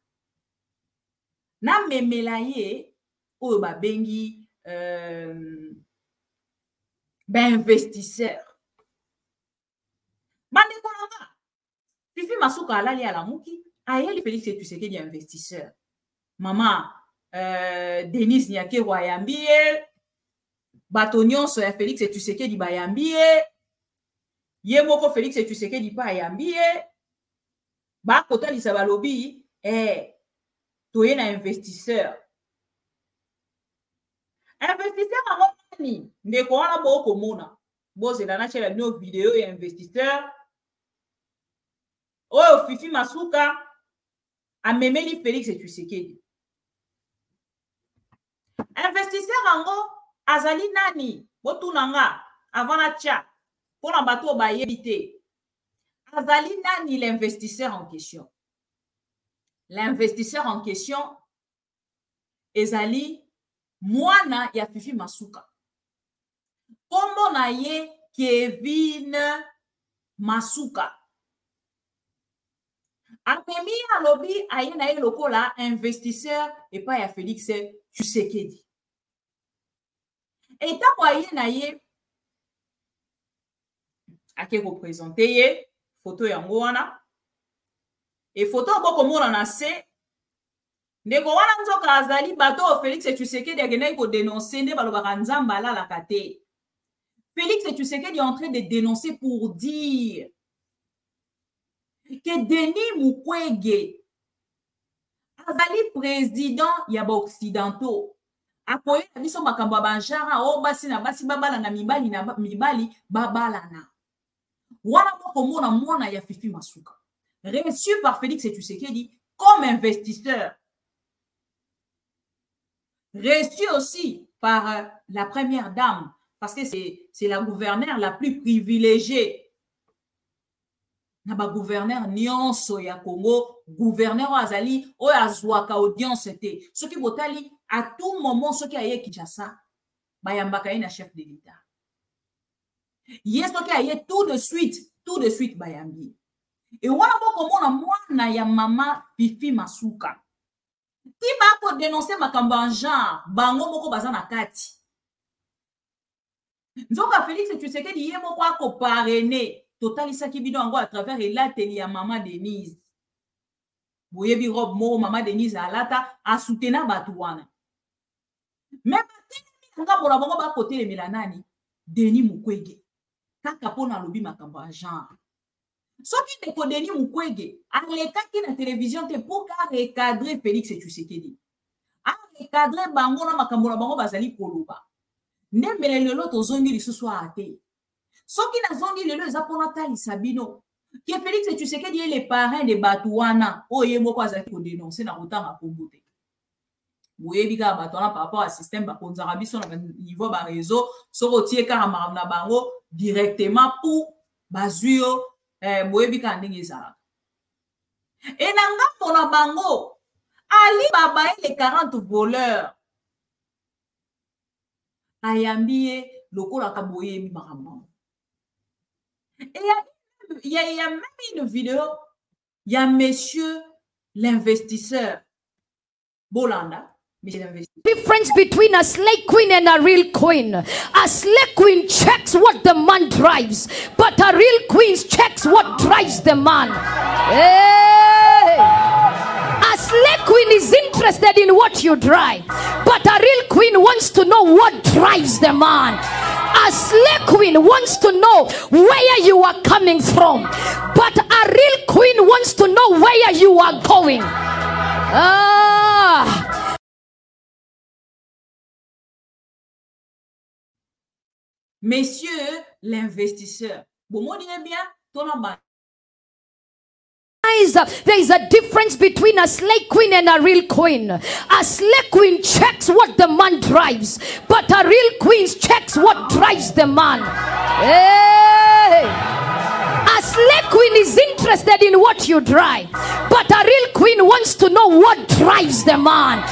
Na memelaye. Ou babengi investisseur. Bande kolanga. Fifi Masuka alali ala muki. Ayeli Félix Tshisekedi investisseur. Maman Denis Nyake wayambie. Bato nyonso ya Félix Tshisekedi bayambie. Ye moko Félix Tshisekedi pa yambie. Ba kota lisa balobi toye na investisseur. Investisseur à mon ne quoi beaucoup mona. Bon, c'est la nature de vidéo et investisseur. Oh, Fifi Masuka a memeli Félix Tshisekedi. Investisseur ango azali nani botunanga avant la tcha pour un bateau ba yebité. Azali nani l'investisseur en question. L'investisseur en question ezali Mwana ya Fifi Masuka. Kombo na ye Kevin Masuka. Amemi alobi aye na ye lokola investisseur et pas ya Félix Tshisekedi. Et tant aye na ye ake représenter ye photo yango wana. Et photo boko mona na se ndeko wana nzoka azali bato Félix Tshisekedi akendaki ko dénoncer nde balobaka nzamba alalaka te. Félix Tshisekedi est en train de dénoncer pour dire que Denis Mukwege azali président ya ba occidentaux akoye biso makambo ya banjara o basi na basi babala na mibali babalana wana moko mona mwana ya Fifi Masuka reçu par Félix Tshisekedi comme investisseur, reçu aussi par la première dame parce que c'est la gouverneure la plus privilégiée. Naba gouverneur nyonso ya Congo, gouverneur azali o azwaka audience te. Ce qui botali à tout moment ce qui aye Kinshasa, bayambaka na chef de l'État. Yes ce qui aye tout de suite bayambi. Et wana moko mona mwana ya mama Fifi Masuka. Ti ba ko dénoncer makambo en genre, bango moko baza na kati. Nzoka Félix Tshisekedi ye moko ako parrainer totalisaki bino yango à travers l'atelier ya Mama Denise. Boyebi robe mo Mama Denise alata a soutenir batu wana. Mais bateli nga bola bongo ba côté lemela nani Denis Mukwege. Kaka pona lobi makambo a genre. Soki ndeko Denis Mukwege alekaki na télévision te pour ka recadrer Félix Tshisekedi. A recadrer bango na makambo na bango bazali koloba. Ndembele lelo tozongi lisusu ate. Soki na zongi lelo eza pona talisa bino ke Félix Tshisekedi est le parrain de Batouana oye moko azali ko dénoncer na kotanga kombote. Boyebi ka Batouana par rapport à système ba konzara biso na niveau ba réseau soko tie ka na bango directement pour bazuyo boyebi ka ndenge ezala. Et na ngambo na bango Ali Baba et les 40 voleurs ayambie lokola ka boyebi makambo. Et il y a même une vidéo, il y a monsieur l'investisseur Bolanda. Difference between a slave queen and a real queen. A slave queen checks what the man drives, but a real queen checks what drives the man. Hey! A slave queen is interested in what you drive, but a real queen wants to know what drives the man. A slave queen wants to know where you are coming from, but a real queen wants to know where you are going. Messieurs l'investisseur, bon, moi dirais bien, ton there is a difference between a slave queen and a real queen. A slave queen checks what the man drives, but a real queen checks what drives the man. Hey! A slave queen is interested in what you drive, but a real queen wants to know what drives the man.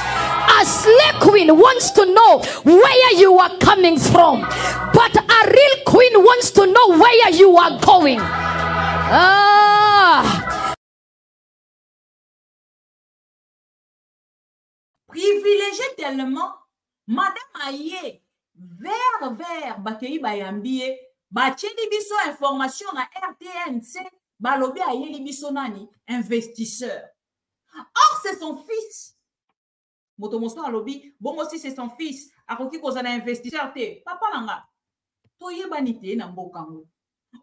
A slave queen wants to know where you are coming from, but a real queen wants to know where you are going. Privilégié tellement, Madame Aye, vers Bakei Bayambie, Bacheli biso information na RTNC, Balobi Aye libiso nani, investisseur. Or, c'est son fils. Motomoso alobi, bon aussi c'est son fils. Akoki kozana investisseur te. Papa nanga, toye banite na mbokango.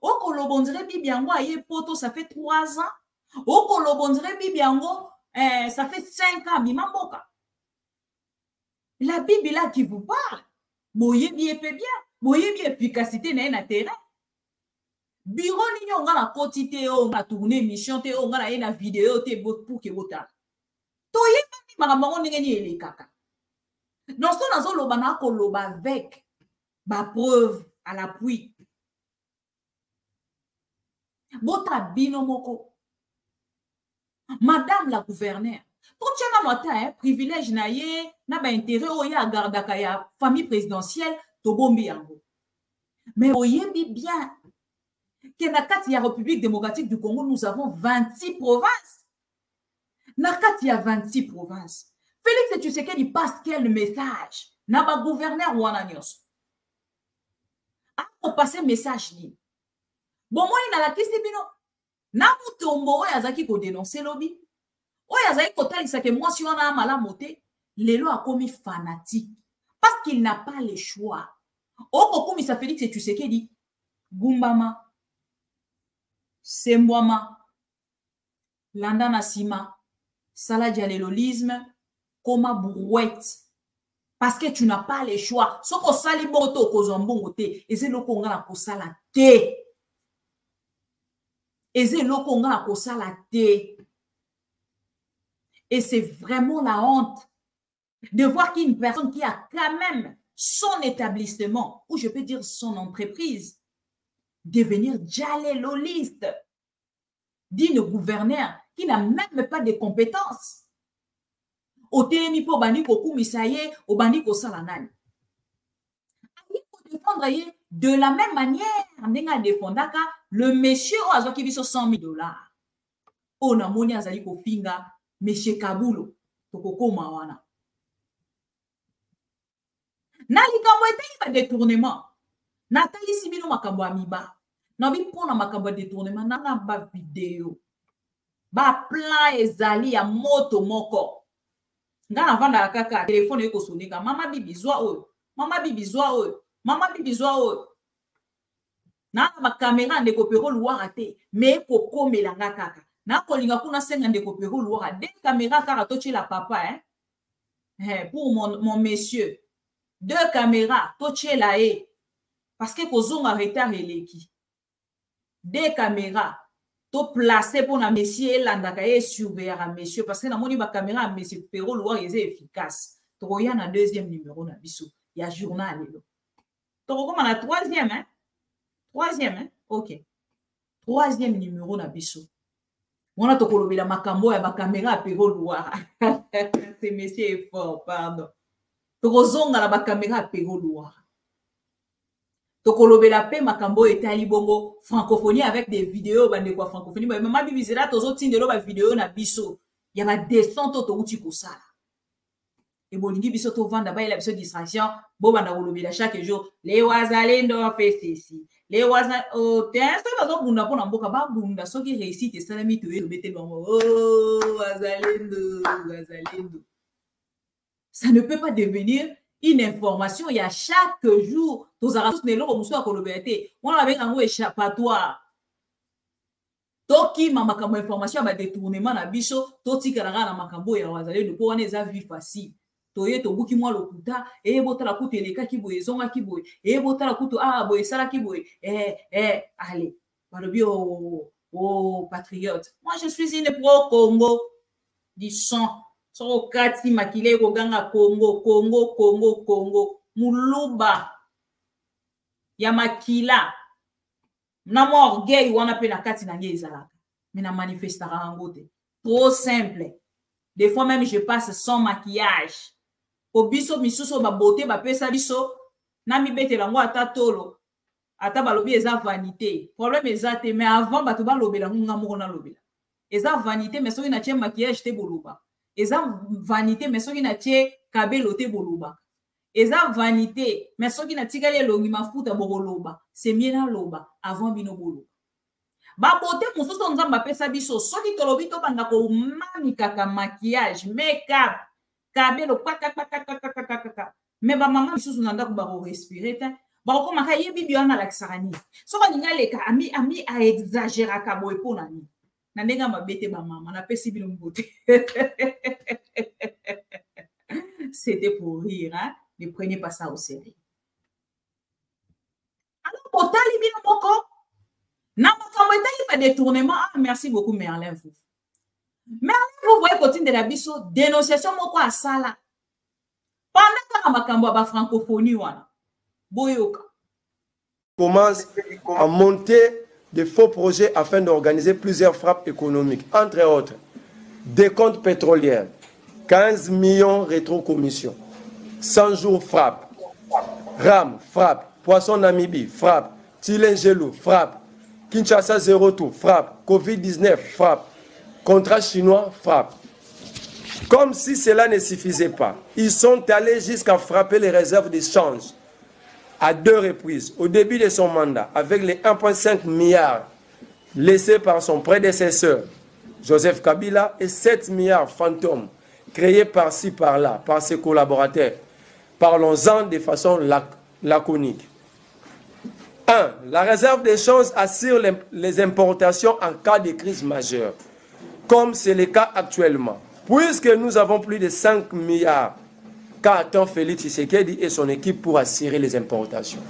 Oko lobondre bibiango Aye poto, ça fait 3 ans. Oko lobondre bibiango, ça fait 5 ans, bimamboka. La Bible là qui vous parle, moye bien peu bien, moye bien efficacité na terrain. Bureau ni on la quotité on a tourné mission te on a na vidéo te pour que bota. Toye ni makambo ndenge ni ele kaka. Non so nazo loba na ko loba avec ba preuve à l'appui. Bota bino moko. Madame la gouverneure, pour tchana matin, privilège na ye, na ba intérêt o ya gardaka ya famille présidentielle to bombi yango. Mais oyembi bien que na kati ya République démocratique du Congo, nous avons 26 provinces. Na kati ya 26 provinces. Félix Tshisekedi passe quel message? Na ba gouverneur wana nyos. A ko passer message ni. Bon moi ina la kisi bino. Na mutombo oyo azaki ko dénoncer lobby. Oyo azaki ko talisa ke moi si wana mala moté, lelo a commis fanatique parce qu'il n'a pas le choix. Oko komisa Félix Tshisekedi gumbama Sembwama landa na sima, sala dialelolisme, koma brouette. Parce que tu n'as pas le choix. Ce qu'on sali boto kozambongo te, et c'est le konga na kosala te. Et c'est le konga na kosala te. Et c'est vraiment la honte de voir qu'une personne qui a quand même son établissement, ou je peux dire son entreprise, devenir dialéloliste d'une gouverneure qui n'a même pas de compétences. Au télémi pour bandi koku misaye, au bandi ko salanani. Il faut défendre de la même manière, n'enga défendaka le monsieur au azo qui vit sur $100,000. On a moni azali ko finga monsieur Kabulo tokoko mawana. Na likambo ete ba détournement. Natali simino makambo amiba. Na bi pona makambo détournement na ba vidéo. Ba plan ezali ya moto moko. Nga vanda kaka téléphone eko sonika mama bibizwa oyo mama bibizwa oyo mama bibizwa oyo na ba caméra ndeko pero luwa te mais ko komela nga kaka na kolinga kuna senga ndeko pero luwa de caméra kaka tochi la papa pour mon monsieur 2 caméras tochi la parce que kozonga retard eleki 2 caméras to placer pour na monsieur landaka et surveiller à monsieur parce que na moni ba caméra monsieur Pero Loire est efficace to ya na 2e numéro na biso ya journal lelo to comme na 3e 3e OK 3e numéro na biso on a to kolobela makambo ya ba caméra Pero Loire c'est monsieur est fort pardon to kozonga na ba caméra Pero Loire Tokolobela pe makambo etali bongo francophonie avec des vidéos bande quoi francophonie mais mama bibizela tozo tindelo ba vidéo na biso ya ba descente to uti kosala et bolingi biso to vanda ba ela biso distraction bo banda kolobela chaque jour les wazalendo PCC les wazalendo o tenso bazo bunda pona mboka ba bunda soki réussite salami to e bete bango oh wazalendo ça ne peut pas devenir une information, il y a chaque jour, tous les gens qui ont été on a un échappatoire. Toki makambo information ba détournement na biso, toti karanga na makambo ya wazalendo pour on les a vu facile. Toye to buki moi lokuta e botala kutu eleka ki boye zonga ki boye e botala kutu boye sala ki boye allez balobi au patriote. Moi je suis une pro Congo du sang. So kati makile ko ganga Congo muluba ya makila na mo orgueil wana pe na kati na ngezala mais na manifestera angote trop simple des fois même je passe sans maquillage ko biso misuso ba beauté ba pesa biso na mi bete lango ata tolo ata balobi eza vanité problème ezate mais avant ba to ba lobela nga moko na lobela eza vanité mais soki na tie maquillage te boluba eza vanité mais soki na tie kabelo te boluba eza vanité mais soki na tikali longi mafuta bokoloba c'est mieux na loba avant bino boluba ba beauté mususu nzamba pesa biso soki tolobi to banda ko mami kaka maquillage make-up kabelo kaka mais ba mama misusu nanda ko ba respirer te ba ko maka yebi biona la kisarani soka ningaleka ami a exagérer ka boy pona ni na ndenga mabete ba mama na pesi bino mbote. C'était pour rire, hein? Ne prenez pas ça au sérieux. Alors, potali bino moko na makambo etali ba détournement. Merci beaucoup Merlin vous. Merlin vous voyez côté de la biso dénonciation moko à sala. Pendant que makambo ba francophonie wana. Boyoka commence à monter de faux projets afin d'organiser plusieurs frappes économiques, entre autres des comptes pétroliers, 15 millions rétro-commissions, 100 jours frappe, RAM, frappe, Poisson Namibie, frappe, Tilengelou, frappe, Kinshasa 0 tout, frappe, Covid-19, frappe, contrat chinois, frappe. Comme si cela ne suffisait pas, ils sont allés jusqu'à frapper les réserves d'échange à 2 reprises, au début de son mandat, avec les 1,5 milliards laissés par son prédécesseur, Joseph Kabila, et 7 milliards fantômes créés par-ci, par-là, par ses collaborateurs. Parlons-en de façon laconique. 1. La réserve d'échange assure les importations en cas de crise majeure. comme c'est le cas actuellement. Puisque nous avons plus de 5 milliards qu'attend Félix Tshisekedi et son équipe pour assurer les importations.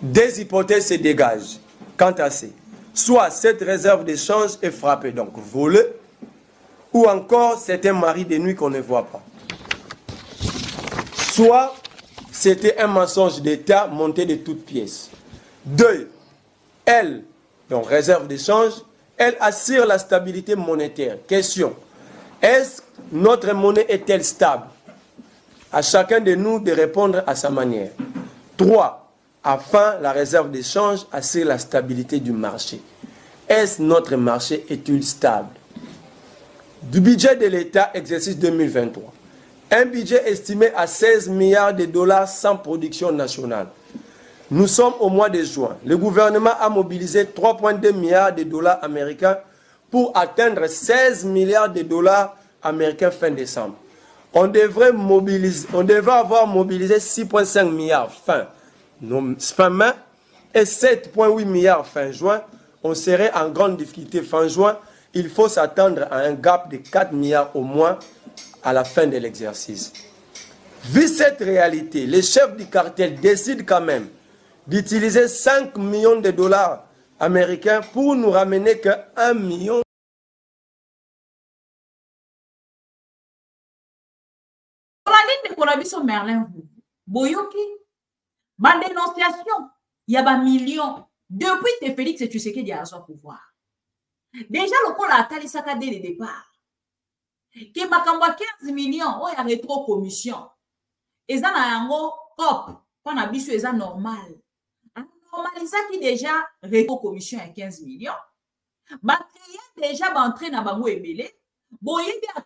Des hypothèses se dégagent. Quant à ces, soit cette réserve d'échange est frappée, donc volée, ou encore c'est un mari de nuit qu'on ne voit pas. Soit c'était un mensonge d'État monté de toutes pièces. 2. Elle, donc réserve d'échange, elle assure la stabilité monétaire. Question, est-ce que notre monnaie est-elle stable? À chacun de nous de répondre à sa manière. 3. Afin, la réserve d'échange assure la stabilité du marché. Est-ce notre marché est-il stable? Du budget de l'État, exercice 2023. Un budget estimé à 16 milliards de dollars sans production nationale. Nous sommes au mois de juin. Le gouvernement a mobilisé 3,2 milliards de dollars américains pour atteindre 16 milliards de dollars américains fin décembre. On devrait avoir mobilisé 6,5 milliards fin mai et 7,8 milliards fin juin. On serait en grande difficulté fin juin. Il faut s'attendre à un gap de 4 milliards au moins à la fin de l'exercice. Vu cette réalité, les chefs du cartel décident quand même d'utiliser 5 millions de dollars américains pour nous ramener que 1 million. Boyoki, ma dénonciation, il y a un million. Depuis que Félix et Tshisekedi a son pouvoir. Déjà, le coup a atteint les dès le départ. Que makamba 15 millions, il y a rétro-commission. Et ça, il y a un cop, quand on a bisu, c'est normal. Normalisa qui déjà rétro-commission à 15 millions. Bah, déjà, entrer dans bango ebele. Bon, il y a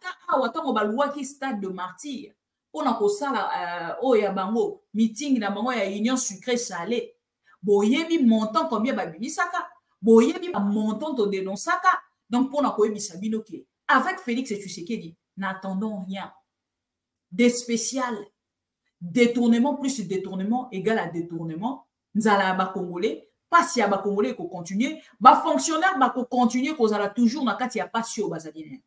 un stade de martyr. On a ça ya bango meeting na bango ya union sucré salé. Boyebi montant combien babibisaka. Boyebi montant to dénonçaka. Donc pour na koyebisa bino ke avec Félix Tshisekedi n'attendons rien. Des spéciales détournement plus détournement égale à détournement. Nzala ba congolais pas si ba congolais ko continuer, ba fonctionnaire ba ko continuer ko zala toujours na kati ya passion bazadine.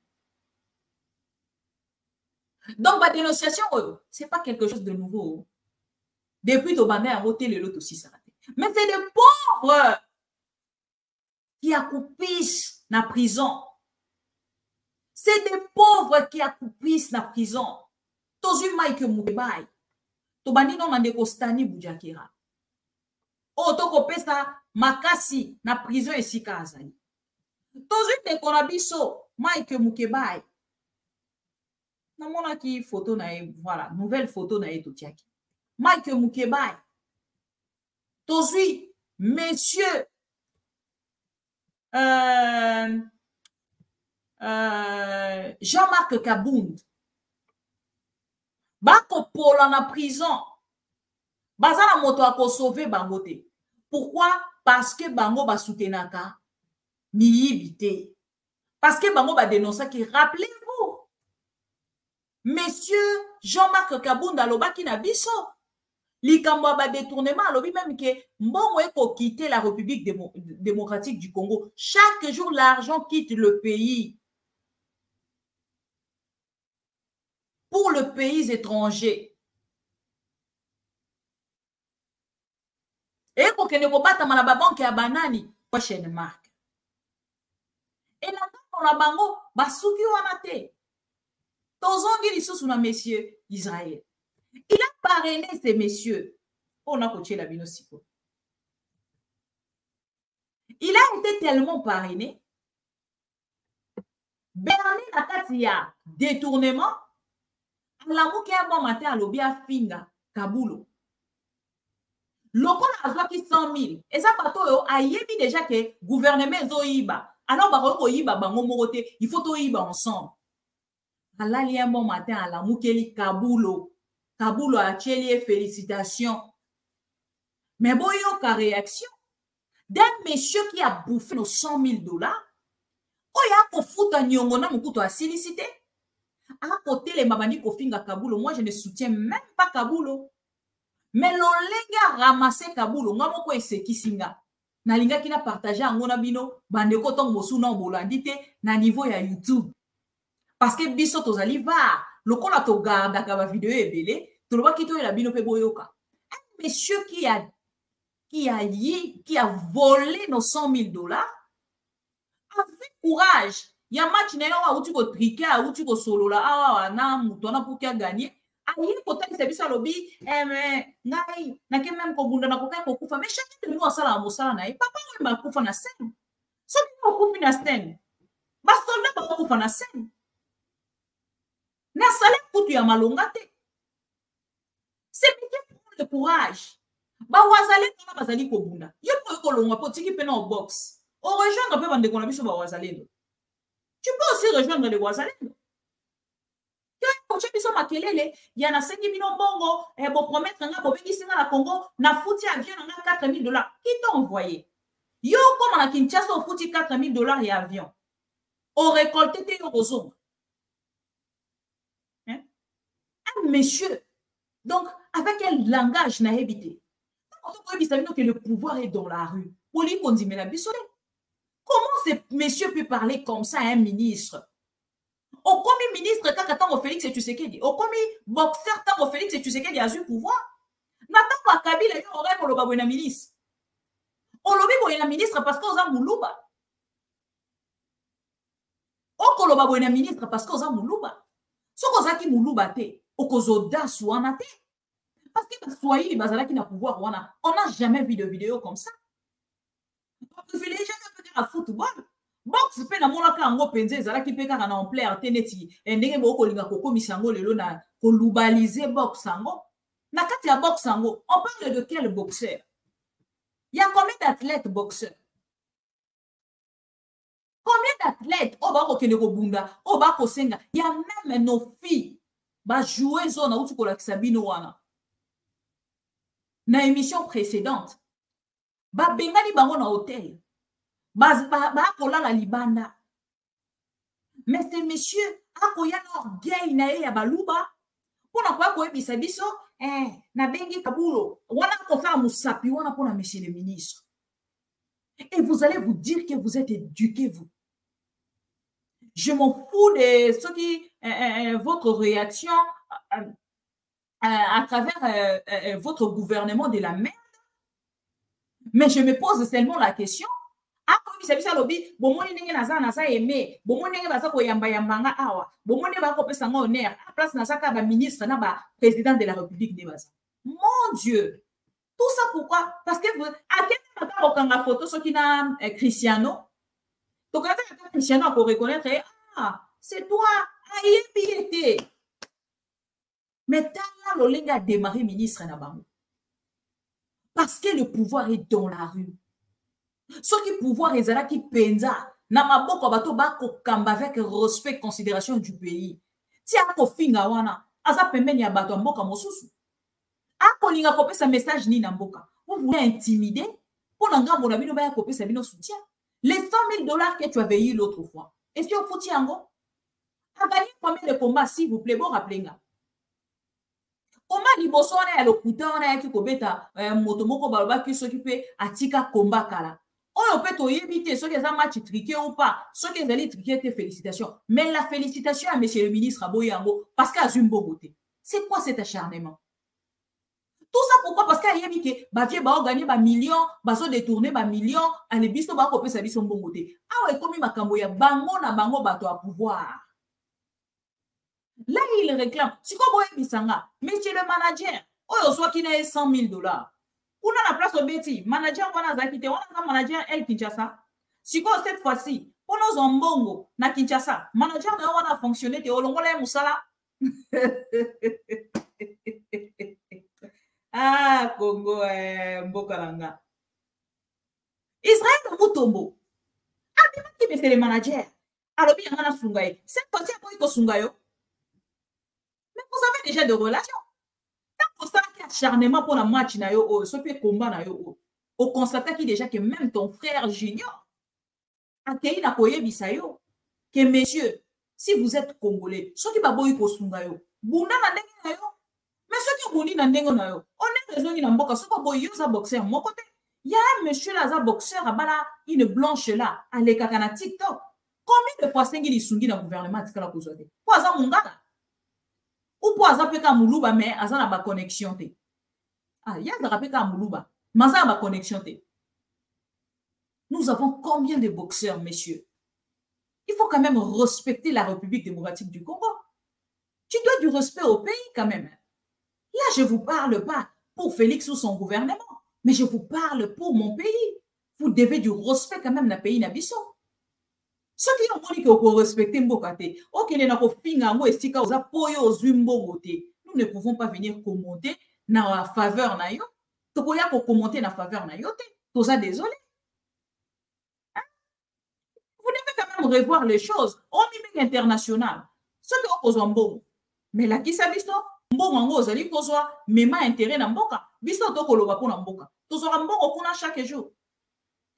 Donc, la dénonciation, ce n'est pas quelque chose de nouveau. Depuis que Bandé a voté le lot aussi, ça. Mais c'est des pauvres qui accoupissent la prison. C'est des pauvres qui accoupissent la prison. Tozu Mike Moukebaï. Tobandi non mande kostani Boujakira. O toko pesa makasi na prison et sikazani. Tozu de konabiso Mike Moukebaï. Namona ki photo na voilà, nouvelle photo na etotiaki. Mike Moukebaï. Tozui, monsieur Jean-Marc Kabound. Bako pola na prison. Bazana moto ako sauver bangote. Pourquoi? Parce que bango ba soutenaka miyibité. Parce que bango ba dénoncer qui rappelez-vous. Monsieur Jean-Marc Kabound alobaki na biso likambo ba détournement alobi même que mbongo eko quitter la République démocratique du Congo. Chaque jour l'argent quitte le pays pour le pays étranger. Et pour que ne pas na ba banque ya banani prochaine marque. Et là on a bango basuki wana te. Tozongi lisusu na messieurs Israël. Il a parrainé ces messieurs. On a coaché la binosiko. Il a été tellement parrainé. Berné na kati ya détournement. La mouke a bon matin à l'obia finga Kabulo. Loko na azwa ki 100 000. Et ça pato yo a yebi déjà que gouvernement zo yiba. Alors ba ko yiba bango morote. Il faut to yiba ensemble. Allah li un bon matin à la moukeli Kabulo. Kabulo a tchélié félicitations. Mais bon, yo ka réaction d'un monsieur qui a bouffé nos 100 000 $. Oh, ya ko futa nyongo na mukuto a silicité. À côté les mabani ko finga Kabulo, moi je ne soutiens même pas Kabulo. Mais l'onlenga ramassé Kabulo, ngamo ko eseki singa. nalingaki na partager yango na bino bandeko ntongo mosuna bolandi te na niveau ya YouTube parce que biso tozali va lokola togardaka bavideo ebele tolobaki toyela bino mpe boyoka un monsieur qui a volé nos 100 000 $, avec courage ya match na yo auti kotrike auti kosolola awa na moto wana mpo kia gagner aye kotalisa biso alobi ngai nake meme kobunda na kokai kokufa mais chacun de nous asala mosala na ye papa oyo bakufa na scène soki bakufi na scène basoldat bakokufa na scène nasala kutu ya malonga te c'est bien prendre le courage bawazalendo na bazali kobunda yo mpo ekolongwa mpo tiki mpe na obox orejoindre mpe bandeko na biso bawazalendo. Tu peux aussi rejoindre les Wazalendo. Tu peux makelele ya na 5 000 bongo bo promettre nga bo bengisi nga na Congo na fouti avion nga 4 000 $. Qui t'a envoyé? Yo comme na Kinshasa au fouti 4 000 $ et avion. On récolté tes rozons. Hein? Un monsieur. Donc avec quel langage n'a habité? On que le pouvoir est dans la rue. Poli kondime la bisole. Comment ce monsieur peut parler comme ça à un ministre? Au commis ministre, quand Félix Tshisekedi, au commis boxeur, quand Félix Tshisekedi a eu pouvoir, n'attends pas Kabila, il aurait pour le babouina ministre. On l'a vu pour ministre parce qu'on a Moulouba. On l'a babouina ministre parce qu'on a Moulouba. Ce qu'on a qui Moulouba te, au kozoda souana te. Parce que soyez les bazala qui n'a pouvoir, on n'a jamais vu de vidéo comme ça. Privilégié à football. Box fait na molaka ngo penze ezala ki peka kana en player teneti ndenge boko linga ko komisango lelo na ko lubaliser box sango na kati ya box sango on parle de quel boxeur? Il y a combien d'athlètes boxeurs? Combien d'athlètes o ba ko kende ko bunda o ba ko senga? Il y a même nos filles ba jouer zone uti ko la kisabino wana na émission précédente ba bengani bango na hôtel ba kolala libanda. Mais ce monsieur akoya na orgueil na ya baluba pona kwa ko ebisa biso na bengi kabulo wana ko faire musapi wana pona monsieur le ministre. Et vous allez vous dire que vous êtes éduqué vous. Je m'en fous de ce qui votre réaction à travers votre gouvernement de la merde. Mais je me pose seulement la question. Ah, comme ça, ça lobby, bon, mon nègre n'a pas ça aimé, bon, mon nègre va ça pour yamba yambanga awa, bon, mon nègre va couper son honneur, à place n'a ça qu'à ministre, n'a pas président de la République de Baza. Mon Dieu! Tout ça pourquoi? Parce que vous, à quel moment on a photo, ce qui n'a Cristiano, donc quand Cristiano pour reconnaître, ah, c'est toi, aïe, mais t'as là, le a démarré ministre n'a parce que le pouvoir est dans la rue. Ce qui pouvoir est là qui penza na maboko bato ba ko kamba avec respect considération du pays. Ti ako finga wana aza pembeni ya bato mboka mosusu. Ako linga kopesa message ni na mboka. Vous voulez intimider pour ngambo na bino ba kopesa bino soutien. Les 100 000 $ que tu avais eu l'autre fois. Est-ce que vous foutiez ango? A gagné combien de combats s'il vous plaît bon rappelez-nga. Comment liboso wana ya lokuta wana ya ki kobeta moto moko baloba ki s'occuper atika combat kala. On peut te éviter ceux qui ont match triqué ou pas, ceux qui ont triqué, tes félicitations. Mais la félicitation à monsieur le ministre Aboyango, parce qu'à Zumbo Beauté. C'est quoi cet acharnement? Tout ça pourquoi? Parce qu'il y a mis que Bafie va gagner des millions, va se détourner des millions, à l'ébisto va couper sa vie son bon côté. Ah ouais, comme il m'a camboya, bango na bango bato à pouvoir. Là, il réclame. Si quoi boye bisanga, monsieur le manager, oh, soit qu'il ait 100 000 $. On a la place au Betty. Manager, on a zakité. On a un manager El Kinshasa. Si quoi cette fois-ci, on a un bongo na Kinshasa. Manager, on a fonctionné. Te olongole musala. Ah, Congo, Mbokaranga. Israël Mutombo. Ah, mais qui fait le manager? Alors, bien, on a sungaye. Cette fois-ci, on a sungayo. Mais vous avez déjà des relations. Quand vous avez acharnement pour la match, ce qui est combat, on constate déjà que même ton frère Junior a été que messieurs, si vous êtes congolais, ceux qui va boire pour sungayo, bunda na dengue mais ceux qui buni na dengue on est raison na mboka ceux qui boire ça boxer mon côté Il y a un monsieur là, un boxeur, là, une blanche là, à l'écart na TikTok. Combien de fois c'est qu'il sungi dans le gouvernement tika la kozate? Pour ça mon gars. Ou pour ça peka muluba mais asa na ba connexion te. Ah, il y a da peka muluba, mais asa na ba connexion te. Nous avons combien de boxeurs, messieurs? Il faut quand même respecter la République démocratique du Congo. Tu dois du respect au pays quand même. Là, je ne vous parle pas pour Félix ou son gouvernement, mais je vous parle pour mon pays. Vous devez du respect quand même dans le pays Nabiso. Ceux qui ont dit que vous respectez Mbokate, nous ne pouvons pas venir commenter dans la faveur na yo. Tokoya ko commenter na faveur na yo te. Tout ça désolé. Hein? Vous devez quand même revoir les choses au niveau international. Ceux qui opposent en bon. Mais là qui s'abisto mbongo ngo ozali kozwa mema intérêt na mboka. Biso to koloba pona mboka. Tozora mbongo kuna chaque jour.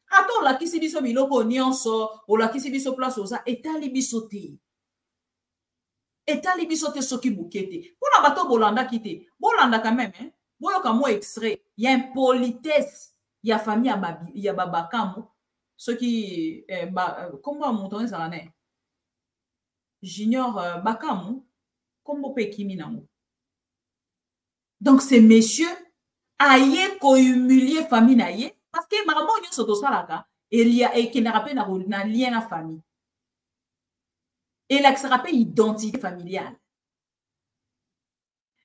Ato la kisi biso biloko nyonso, o la kisi biso place oza etali biso te. Etali biso te soki bukete. Pona bato bolanda kite. Bolanda quand même hein. Boyoka mo extrait, il y a une politesse, il y a famille à babi, il y a babakamo. Ceux qui comment monter ça là Junior bakamo comme pekimi namo. Donc ces messieurs aye ko humilier famille naye. Parce que maman on se doit là il y a et qui n'a rappelé na lien à famille. Et là ça rappelle identité familiale.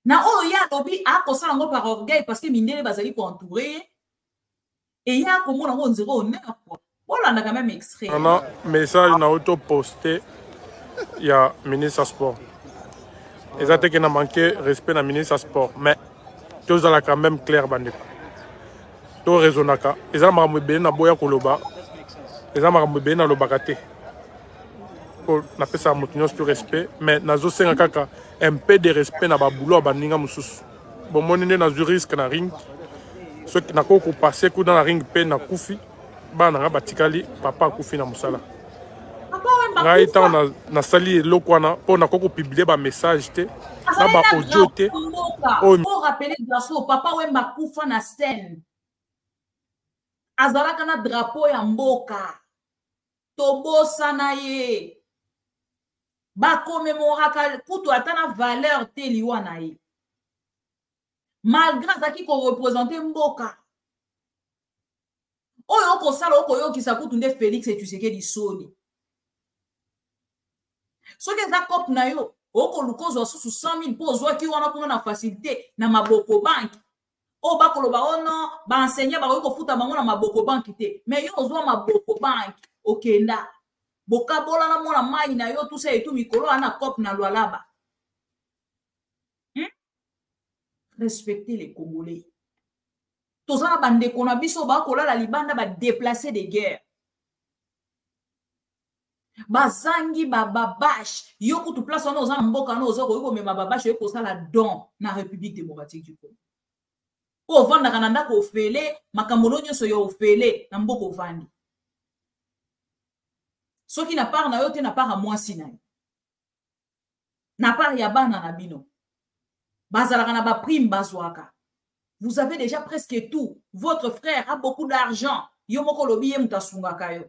Na o ya lobi a ko sala ngo par orgueil parce que mindele bazali ko entourer et ya ko mona ngo zéro honneur quoi. Voilà on a quand même extrait. Non message na auto posté il y a ministre sport. Exactement qu'il a manqué respect na ministre sport mais tous ala quand même clair bandeko. To raisonnaka eza makambo be na boya koloba eza makambo be na lobakate ko na pesa motunyo sur respect mais nazo senga kaka un peu de respect na babulo baninga mususu bon monene na risque na ring ce qui na ko passer ku dans la ring pe na kufi bana nga batikali papa kufi na musala ngai ta na sali lokwana po na ko publier ba message te na ba audio te pour rappeler drapeau papa we makufa na scène azalaka na drapeau ya mboka tobosa na ye ba commémoraka kutu atana valeur te liwa na ye malgré ça qui ko représenter mboka oyo ko sala oko yo ki sakutu nde Félix et Tshisekedi soni so que za cop na yo oko lukozo susu 100 000 po zo ki wana kuna na facilité na maboko bank o ba koloba ono ba enseigner ba ko futa bango na maboko bank te mais yo zo maboko bank okenda boka bola na mona mai na yo tout ça et tout mikolo ana cop na lwalaba respecter les Congolais tozana bande kona biso ba kola la libanda ba déplacer des guerres bazangi bababash yo kutu place on ozana mboka no ozo ko mema babash yo ko sala don na République démocratique du Congo o vanda kananda ko ofele makambo nyonso yo ofele na mboko vandi soki na part na yo te na part à mwasi na na part ya bana na bino bazalaka na ba prime bazwaka. Vous avez déjà presque tout. Votre frère a beaucoup d'argent. Yo moko lobi ye mutasungaka yo.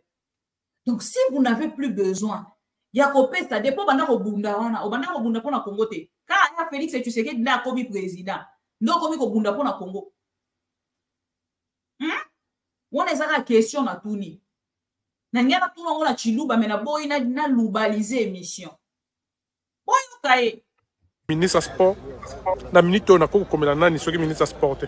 Donc si vous n'avez plus besoin, ya kopesa depo banda ko bunda wana, obanda ko bunda pona Congo te. Ka ya Félix et Tshisekedi na komi président. Ndo komi ko bunda pona Congo. Wana ezaka question na tuni. Na ngana tuna ngona chiluba mena boy na lubaliser émission. Boy kae ministre sport na minute na ko komela nani soki ministre sport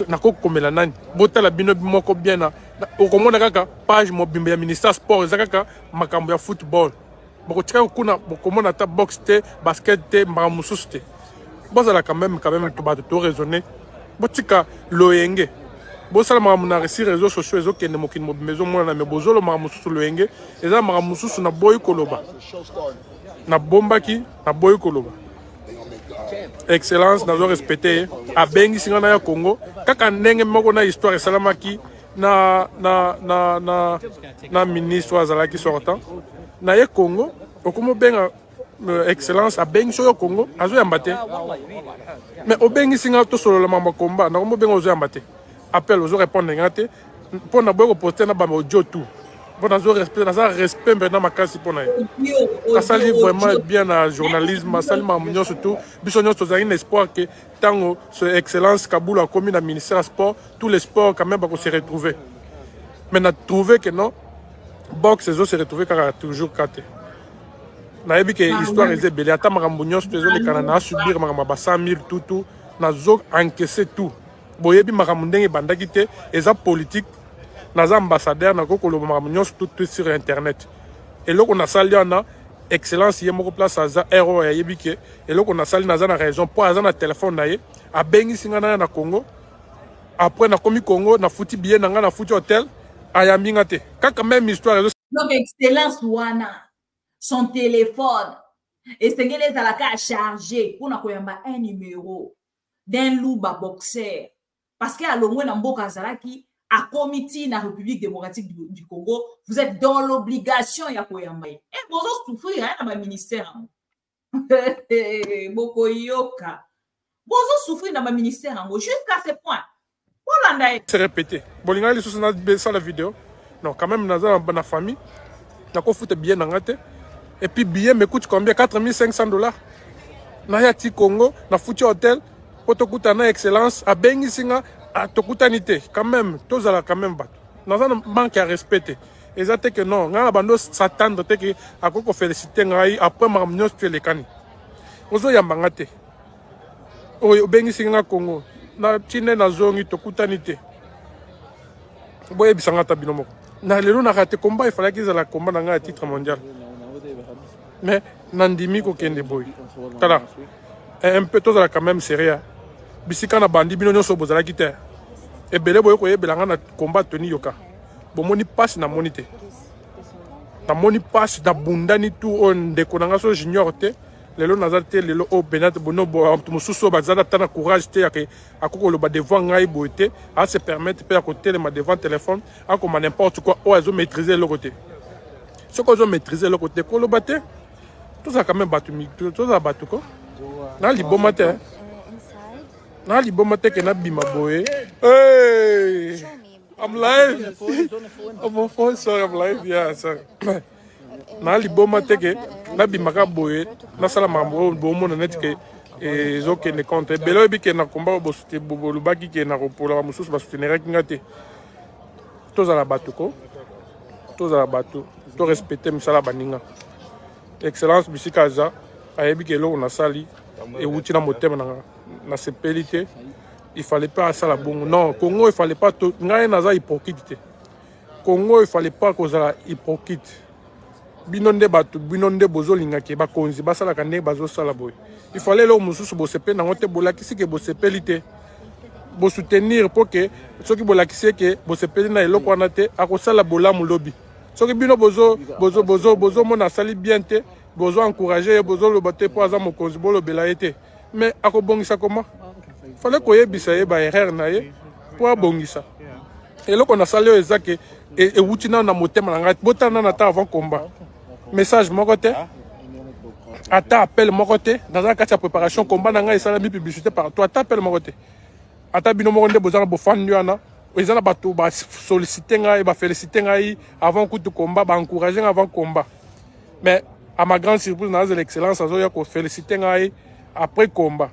na ko komela nani botala bino moko bien na okomona kaka page mobimbe ya ministre sport ezaka makambo ya football boko tika kuna bokomona ta box te basket te mbamususu te bozala quand même to ba to raisonner botika loyenge bosala makambo na resi réseaux sociaux ezokende mokini mobimbe ezomona na me bozolo mamususu loyenge eza mamususu na boy koloba na bombaki na boy koloba excellence nazo respecter abengi singana ya Congo kaka ndenge moko na histoire salamaki na ministre azalaki sortant na ye Congo okomo benga excellence abengi so yo Congo azo yamba te mais obengi singa to solo la mamba komba na komo benga ozo yamba te appel aux répondre ngate pour na boyo poster na ba audio tout pour na respect maintenant makasi pour na ça sali vraiment bien na journalisme sali ma munyo surtout biso nyos tozali na espoir que tango ce excellence Kabula commis na ministère sport tous les sports quand même va se retrouver mais na trouvé que non box les autres se retrouver car toujours kate na yebi que histoire est belle ata makambo nyos tezo le kanana subir makambo ba 100 000 tout na zo encaisser tout boyebi makambo ndenge bandaki te eza politique naza ambassadeur na kokoloba makambo nyonso tout sur internet eloko nasali wana excellence ye moko place aza ero ya yebi ke eloko nasali naza na raison po aza na telefone na ye abengisi nga na Congo après nakomi Congo nafuti billet na nga nafuti hotel ayambi nga te kaka même histoire donc excellence wana son téléphone esengeli ezalaka a charger mpona koyamba un numéro d'un louba boxer parce que alongwe na mboka azalaki à comité na République démocratique du Congo, vous êtes dans l'obligation ya koyamba. Et vous souffrir hein dans le ministère. Boko yoka. Vous souffrir dans le ministère jusqu'à ce point. Voilà. C'est répété. Bolinga les sous na ça la vidéo. Non, quand même dans la famille, na ko foute bien ngate. Et puis billet me coûte combien? $4,500. Na ya ti Congo, na foutu hôtel, potokuta na excellence, a bengi singa à tokutanité quand même tous à la quand même bateau dans un manque à respecter et ça que non on a bando s'attendre que à quoi féliciter ngai après mamnyo tu les cani ozo ya mangate o bengi singa Congo na chine na zongi tokutanité boye bisanga tabino na lelo na raté combat il fallait qu'ils aient la combat dans un titre mondial mais nandimi ko kende boy tala un peu tous à la quand même sérieux bisika na bandi bino nyonso bozala kite ebele boyo koyebelanga na combat toni yoka bomoni passe na monite na moni passe da bundani tout on ndeko nanga so junior te lelo nazate lelo o benat bono bo mususo bazala tana courage te yake akoko loba devant ngai boite a se permettre pe à côté ma devant téléphone a comme n'importe quoi o azo maîtriser le côté ce qu'on zo maîtriser le côté ko loba te tout ça quand même batu tout ça batu ko na liboma te na liboma te ke na bima boye hey I'm live I'm on phone sorry I'm live yeah sorry na liboma te ke na bima ka boye na sala mambo bo mona net ke ezoke ne compte belo bi ke na komba bo sute bo lubaki ke na kopola ba mususu ba soutenir ki ngate to za la batuko to za la batu to respecter misala baninga excellence bisikaza ayebi ke lo na sali et outil na motema na sepelité il fallait pas ça la bon non Congo il fallait pas tout ngai naza hypocrite Congo il fallait pas cause la hypocrite binonde batu binonde bozolinga ke ba konzi ba sala kande bazo sala boy il fallait lo mususu bo sepe na ngote bolakisi ke bo sepelité bo soutenir pour que ceux qui bolakisi ke bo sepeli na eloko na te akosala bolamu lobi soki bino bozo mona sali bien te bozo encourager bozo le bater pour aza mokonzi bolo belaete mais akobongisa comment fallait koyebisa ye ba erreur na ye pour abongisa eloko na sali ezake et wutina na motema na botana na ta avant combat message moko te ata appel moko te dans un cas de préparation combat na nga esala mi publicité par toi ata appel moko te ata bino moko nde bozana bo fan yana ezana bato ba solliciter ngai ba féliciter ngai avant coup de combat ba encourager avant combat mais à ma grande surprise dans l'excellence azoya ko féliciter ngai après combat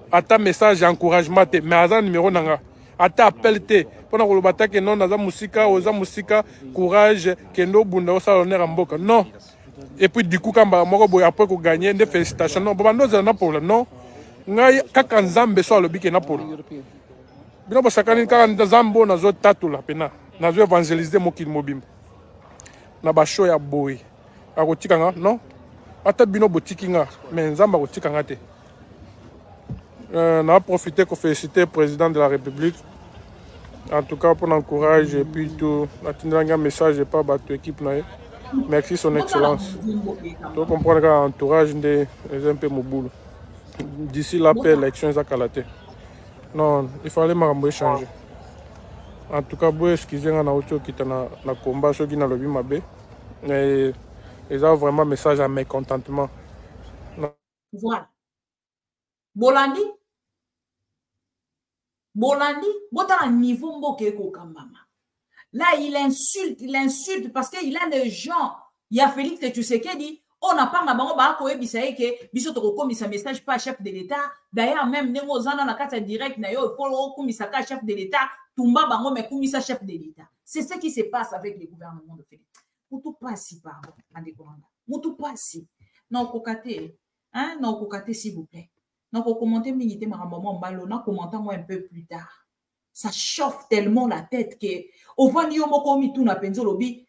ata message d'encouragement te mais aza numéro nanga ata appel te pona ko lobata ke non naza musika oza musika courage kendo bunda osa honneur mboka non et puis du coup kamba moko boy après ko gagner des félicitations non bando za na pour non ngai kaka nzambe so alobi ke na pour bino bosakani kaka nzambo nazo tatula pena nazo évangéliser mokili mobimba na ba show ya boy akotika nga non ata bino botiki nga mais nzamba akotika nga te on a profité pour féliciter le président de la République en tout cas pour l'encourage et puis tout un message et pas battre l'équipe merci son excellence tu comprends que l'entourage est un peu mobile d'ici l'appel l'élection est à Kalaté non il fallait m'en changer en tout cas vous excusez na auto qui est na combat ceux qui na lobby mabé mais ils ont vraiment message à mécontentement voilà Bolandi Bolandi, bota un niveau mboke ko kambama. Là, il insulte parce qu'il a des gens. Il y a Félix Tshisekedi, on n'a pas maman ba ko ebisa ke biso to ko misa message pas chef de l'état. D'ailleurs même nengo zana na kata direct na yo ko kumisa ka chef de l'état, tumba bango me kumisa chef de l'état. C'est ce qui se passe avec le gouvernement de Félix. Mutu pasi pardon, andekonga. Mutu pasi. Non kokate, hein, non kokate s'il vous plaît. Non ko commenter minité ma maman mbalo, na commenter moi un peu plus tard. Ça chauffe tellement la tête que au voit ni moko mi tout na penzo lobi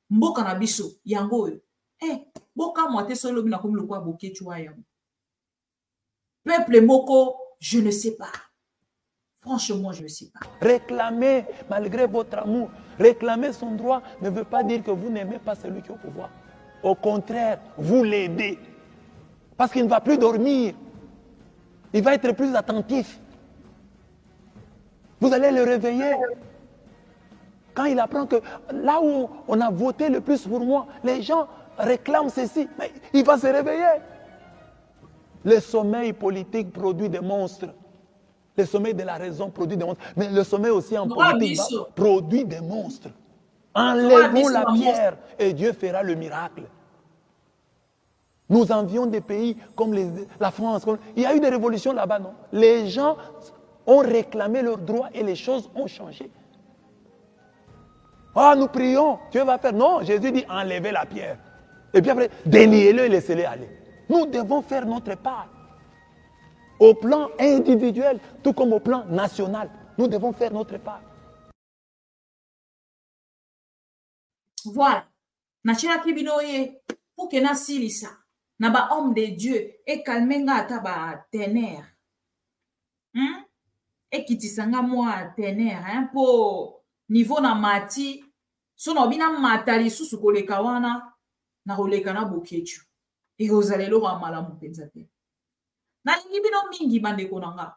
mboka na biso yango boka moi te solo na comme le quoi boké tu vois peuple moko je ne sais pas, franchement je ne sais pas. Réclamer malgré votre amour, réclamer son droit ne veut pas dire que vous n'aimez pas celui qui est au pouvoir. Au contraire, vous l'aidez parce qu'il ne va plus dormir, il va être plus attentif. Vous allez le réveiller. Quand il apprend que là où on a voté le plus pour moi, les gens réclament ceci, mais il va se réveiller. Le sommeil politique produit des monstres. Le sommeil de la raison produit des monstres. Mais le sommeil aussi en politique produit des monstres. Enlevons la pierre et Dieu fera le miracle. Nous envions des pays comme la France. Il y a eu des révolutions là-bas, non? Les gens ont réclamé leurs droits et les choses ont changé. Ah, nous prions, Dieu va faire. Non, Jésus dit enlevez la pierre. Et puis après, déniez-le et laissez-le aller. Nous devons faire notre part. Au plan individuel, tout comme au plan national, nous devons faire notre part. Voilà. Nachela kibinoye pour que na silisa na ba homme de Dieu et calmenga ata ba ténère. Et qui tisanga moi ténère hein pour niveau na mati so na bina matali susu koleka wana na koleka na bokechu et ozalelo wa malamu penza te na lingi bino mingi bande konanga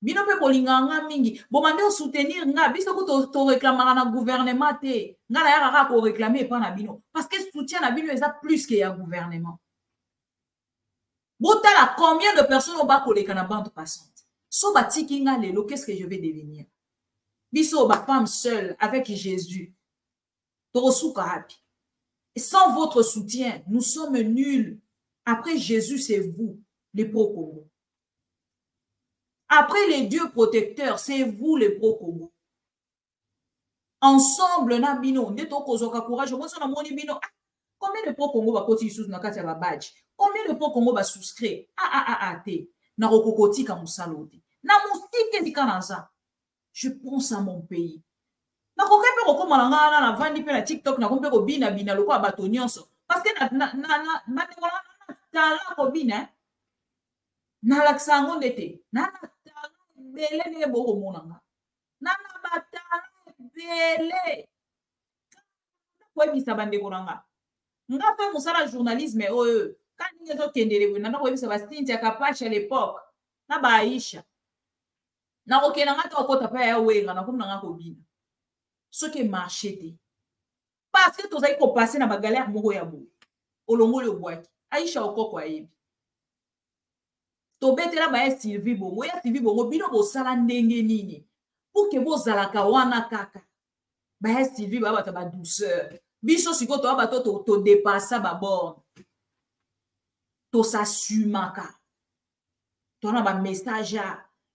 bino pe bolinganga mingi bo mande soutenir nga biso ko to réclamer na gouvernement te nga na yaka ko réclamer pas na bino parce que soutien na bino eza plus que ya gouvernement. Botala combien de personnes au bas koleka na bande passante. So batiki nga lelo, qu'est-ce que je vais devenir? Biso ba femme seule avec Jésus. Torosuka happy. Sans votre soutien, nous sommes nuls. Après Jésus, c'est vous, les pro-Congo. Après les dieux protecteurs, c'est vous, les pro-Congo. Ensemble, na bino, ndeto kozoka courage, moi ça moni bino. Combien de pro-Congo va côté sous na kati ba badge? Combien de pro-Congo va souscrire? Te. Na rokokoti ka musalodi. Na mustike dikanaza. Je pense à mon pays. Na kokepe kokoma na na vandi pe na TikTok na kompe ko bina loko abato nyonso. Parce que na tala ko bina. Na laksango ndete. Na tala bele ne boko monanga. Na batala bele. Ko bisa bande konanga. Nga fa musala journalisme quand nous avons tendé na ko bisa bastinti akapacha à l'époque na baisha na okena ngata okota pa ya wenga na komna ngako bina ce qui marché parce que tozai ko passer na bagalère moko ya bo olongo le boaki aisha okoko ayebi to betela ba Sylvie bongo bino bo sala ndenge nini pour que bo zalaka wana kaka ba Sylvie ba bata ba douceur biso siko to ba to dépasser ba borne to s'assumaka to na ba message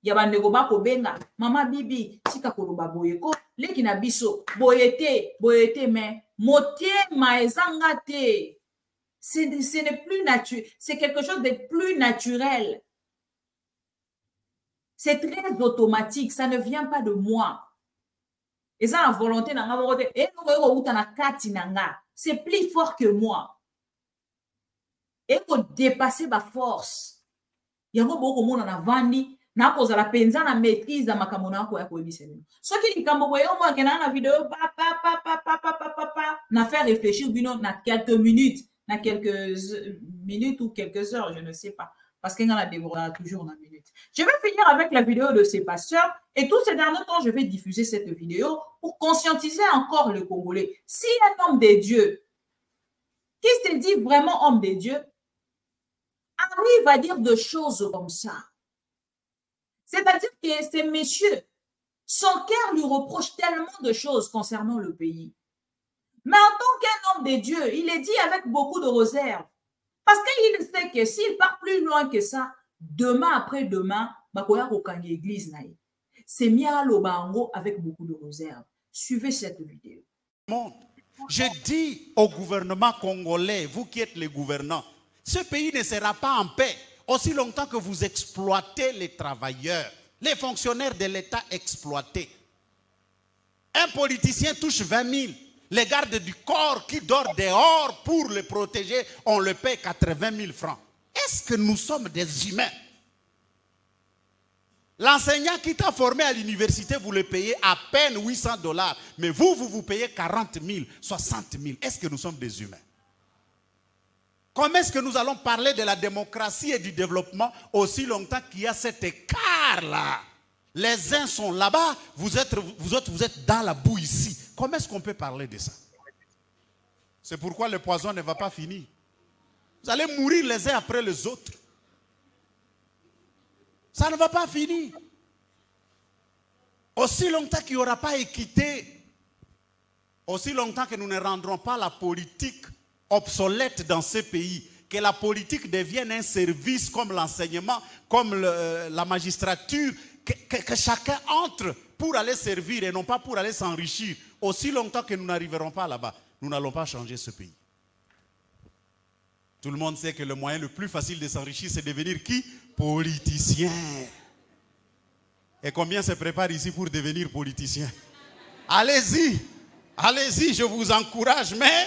ya bandeko bako benga mama bibi tika koloba boyeko leki na biso boyete mais motema ezanga te ce n'est plus naturel, c'est quelque chose de plus naturel, c'est très automatique, ça ne vient pas de moi et ça la volonté nanga bote et no uta na kati nanga c'est plus fort que moi et pour dépasser ma force yango boko mona na vandi na koza la penza na maîtrise à makambo na ko ya ko ebisemi soki likambo boyo mo akena na vidéo na faire réfléchir bino na quelques minutes ou quelques heures, je ne sais pas parce qu'il y en a toujours dans minutes. Je vais finir avec la vidéo de ces pasteurs et tous ces derniers temps je vais diffuser cette vidéo pour conscientiser encore le Congolais. Si un homme de Dieu qui se dit vraiment homme de Dieu arrive à dire des choses comme ça, C'est-à-dire que ces messieurs, son cœur lui reproche tellement de choses concernant le pays. Mais en tant qu'un homme de Dieu, il est dit avec beaucoup de réserve. Parce qu'il sait que s'il part plus loin que ça, demain après demain, bakoya kokangi église naïe. C'est Mia Lobango avec beaucoup de réserve. Suivez cette vidéo. Je dis au gouvernement congolais, vous qui êtes les gouvernants, ce pays ne sera pas en paix aussi longtemps que vous exploitez les travailleurs, les fonctionnaires de l'État exploités. Un politicien touche 20 000. Les gardes du corps qui dorment dehors pour le protéger, on le paie 80 000 francs. Est-ce que nous sommes des humains? L'enseignant qui t'a formé à l'université, vous le payez à peine 800 $. Mais vous payez 40 000, 60 000. Est-ce que nous sommes des humains? Comment est-ce que nous allons parler de la démocratie et du développement aussi longtemps qu'il y a cet écart-là? Les uns sont là-bas, vous êtes dans la boue ici. Comment est-ce qu'on peut parler de ça? C'est pourquoi le poison ne va pas finir. Vous allez mourir les uns après les autres. Ça ne va pas finir. Aussi longtemps qu'il n'y aura pas équité, aussi longtemps que nous ne rendrons pas la politique obsolète dans ce pays, que la politique devienne un service comme l'enseignement, comme la magistrature, que chacun entre pour aller servir et non pas pour aller s'enrichir. Aussi longtemps que nous n'arriverons pas là-bas, nous n'allons pas changer ce pays. Tout le monde sait que le moyen le plus facile de s'enrichir, c'est devenir qui? Politicien. Et combien se préparent ici pour devenir politicien? Allez-y, allez-y, je vous encourage, mais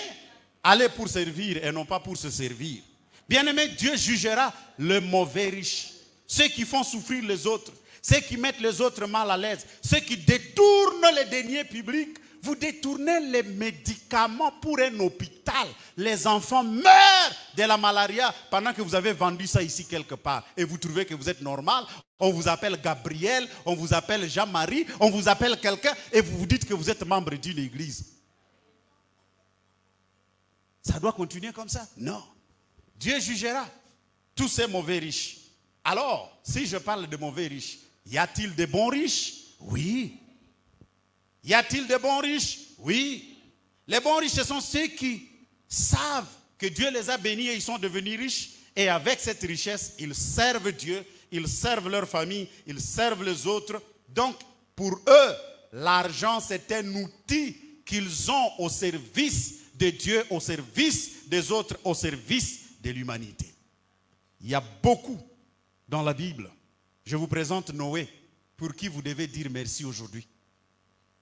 allez pour servir et non pas pour se servir. Bien-aimé, Dieu jugera le mauvais riche, ceux qui font souffrir les autres, ceux qui mettent les autres mal à l'aise, ceux qui détournent les deniers publics. Vous détournez les médicaments pour un hôpital. Les enfants meurent de la malaria pendant que vous avez vendu ça ici quelque part. Et vous trouvez que vous êtes normal. On vous appelle Gabriel, on vous appelle Jean-Marie, on vous appelle quelqu'un et vous vous dites que vous êtes membre d'une église. Ça doit continuer comme ça? Non. Dieu jugera tous ces mauvais riches. Alors, si je parle de mauvais riches, y a-t-il de bons riches? Oui. Y a-t-il de bons riches? Oui. Les bons riches, ce sont ceux qui savent que Dieu les a bénis et ils sont devenus riches. Et avec cette richesse, ils servent Dieu, ils servent leur famille, ils servent les autres. Donc, pour eux, l'argent, c'est un outil qu'ils ont au service de Dieu, au service des autres, au service de l'humanité. Il y a beaucoup dans la Bible. Je vous présente Noé, pour qui vous devez dire merci aujourd'hui.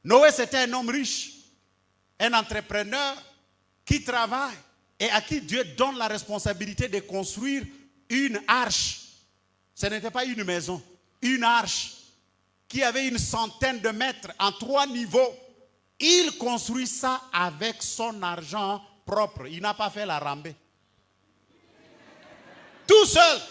Noé, c'était un homme riche, un entrepreneur qui travaille et à qui Dieu donne la responsabilité de construire une arche. Ce n'était pas une maison, une arche qui avait une centaine de mètres en 3 niveaux. Il construit ça avec son argent propre. Il n'a pas fait la rambée. Tout seul.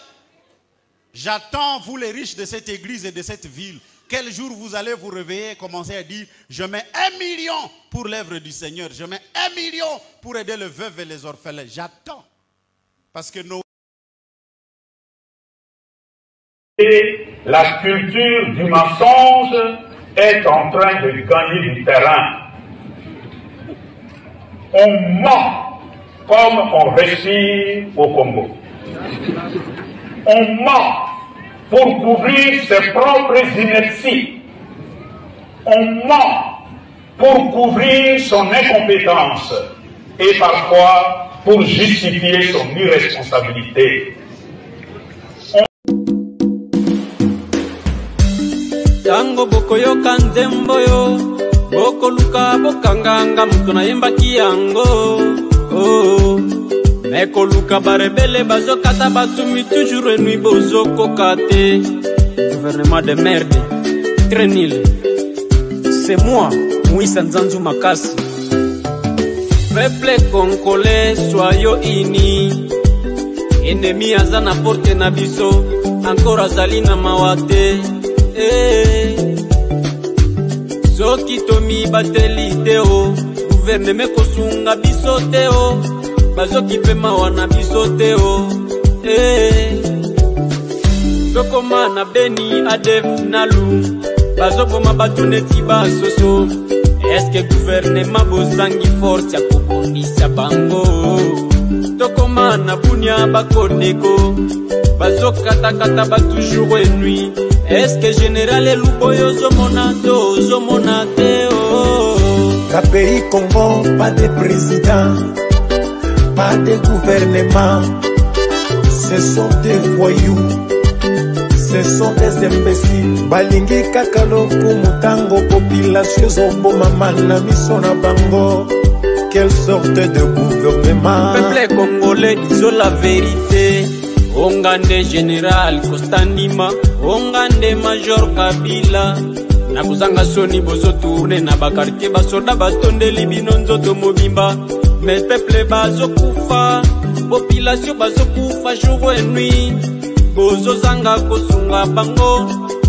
J'attends, vous les riches de cette église et de cette ville, quel jour vous allez vous réveiller et commencer à dire « Je mets 1 million pour l'œuvre du Seigneur. Je mets 1 million pour aider les veuves et les orphelins. » J'attends. Parce que nos... Et la culture du mensonge est en train de gagner du terrain. On ment comme on respire au Congo. On ment pour couvrir ses propres inerties. On ment pour couvrir son incompétence et parfois pour justifier son irresponsabilité. Tango bokoyoka nzembo yo bokoluka bokanganga mutu nayembaki yango oh. Mekoluka barebele bazokata batumi toujours et nuit bozokoka te. Gouvernement de merde, très nul. C'est moi, Moïse Nzanzu Makasi. Peuple congolais, soyons unis. Ennemi aza na porte na biso, encore azali na mawate. Soki tomi bateli te o, gouvernement kosunga biso te o. Bazoki pe mawana biso te o. tokoma na Beni Adef Nalu bazoboma bato neti basoso. Eske gouvernement bozangi force ya kobundisa bango? Tokoma na Bunia bakodeko bazokatakata ba toujours et nuit. Eske général Eluboyo zomona to zomona te oh. La pays Congo, pas de président, pas de gouvernement. Ce sont des voyous, ce sont des imbéciles. Balingi kakalo kumutango population zombo mamana misona bango. Quelle sorte de gouvernement? Peuple congolais, disons la vérité. Ongande général Kostandima, ongande major Kabila. Na kuzanga soni bozo tourne na bakartie basoda batonde libino nzoto mobimba. Mais peuple bazo kufa, population bazo kufa jour et nuit. Bozo zanga kosunga bango,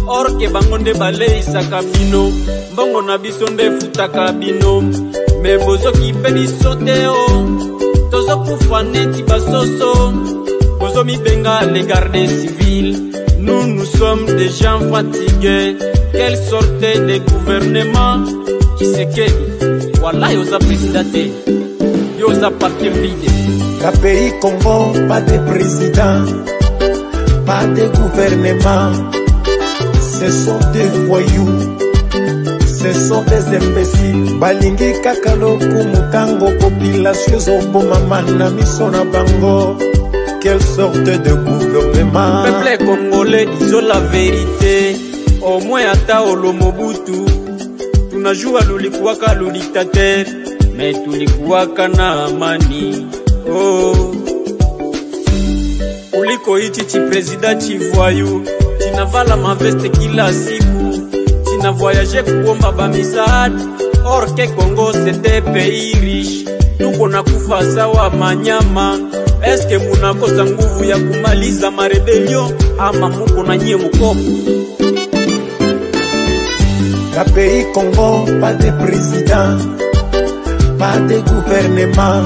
orke bango nde bale isaka bino. Mbongo na biso nde futaka bino. Mais bozo kipeni sote o, tozo kufa neti basoso. Bozo mi benga les gardes civils. Nous sommes des gens fatigués. Quelle sorte de gouvernement qui se quede? Voilà, yosa présidente, yosa parti vide. La pays Congo, pas de président, pas de gouvernement. Ce sont des voyous, ce sont des imbéciles. Balingi kakalo kumutango population zombo mamana misona bango. Quelle sorte de gouvernement? Peuple congolais, disons la vérité. Au moins ata olomobutu tunajua lulikuwaka dictateur mais tulikuwaka na amani oh. Uliko hichi chi president chivoyu chinavala maveste kila siku china voyage kuomba bamisaada or que Congo c'était pays riche tuko na kufa sawa manyama. Eske munakosa nguvu ya kumaliza marebelio ama muko na nyie mkopo? La pays Congo, pas de président, pas de gouvernement.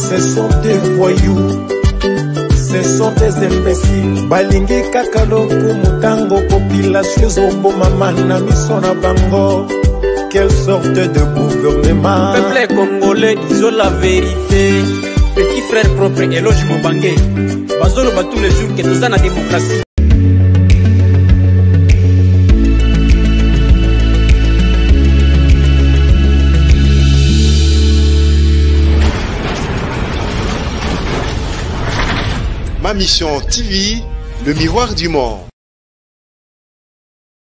Ce sont des voyous, ce sont des imbéciles. Balingi kakalo kumutango population zombo mamana misona bango. Quelle sorte de gouvernement? Peuple congolais, disons la vérité. Petit frère propre, éloge Mobangé. Bazolo ba tous les jours que nous avons la démocratie. Ma mission TV, le miroir du monde.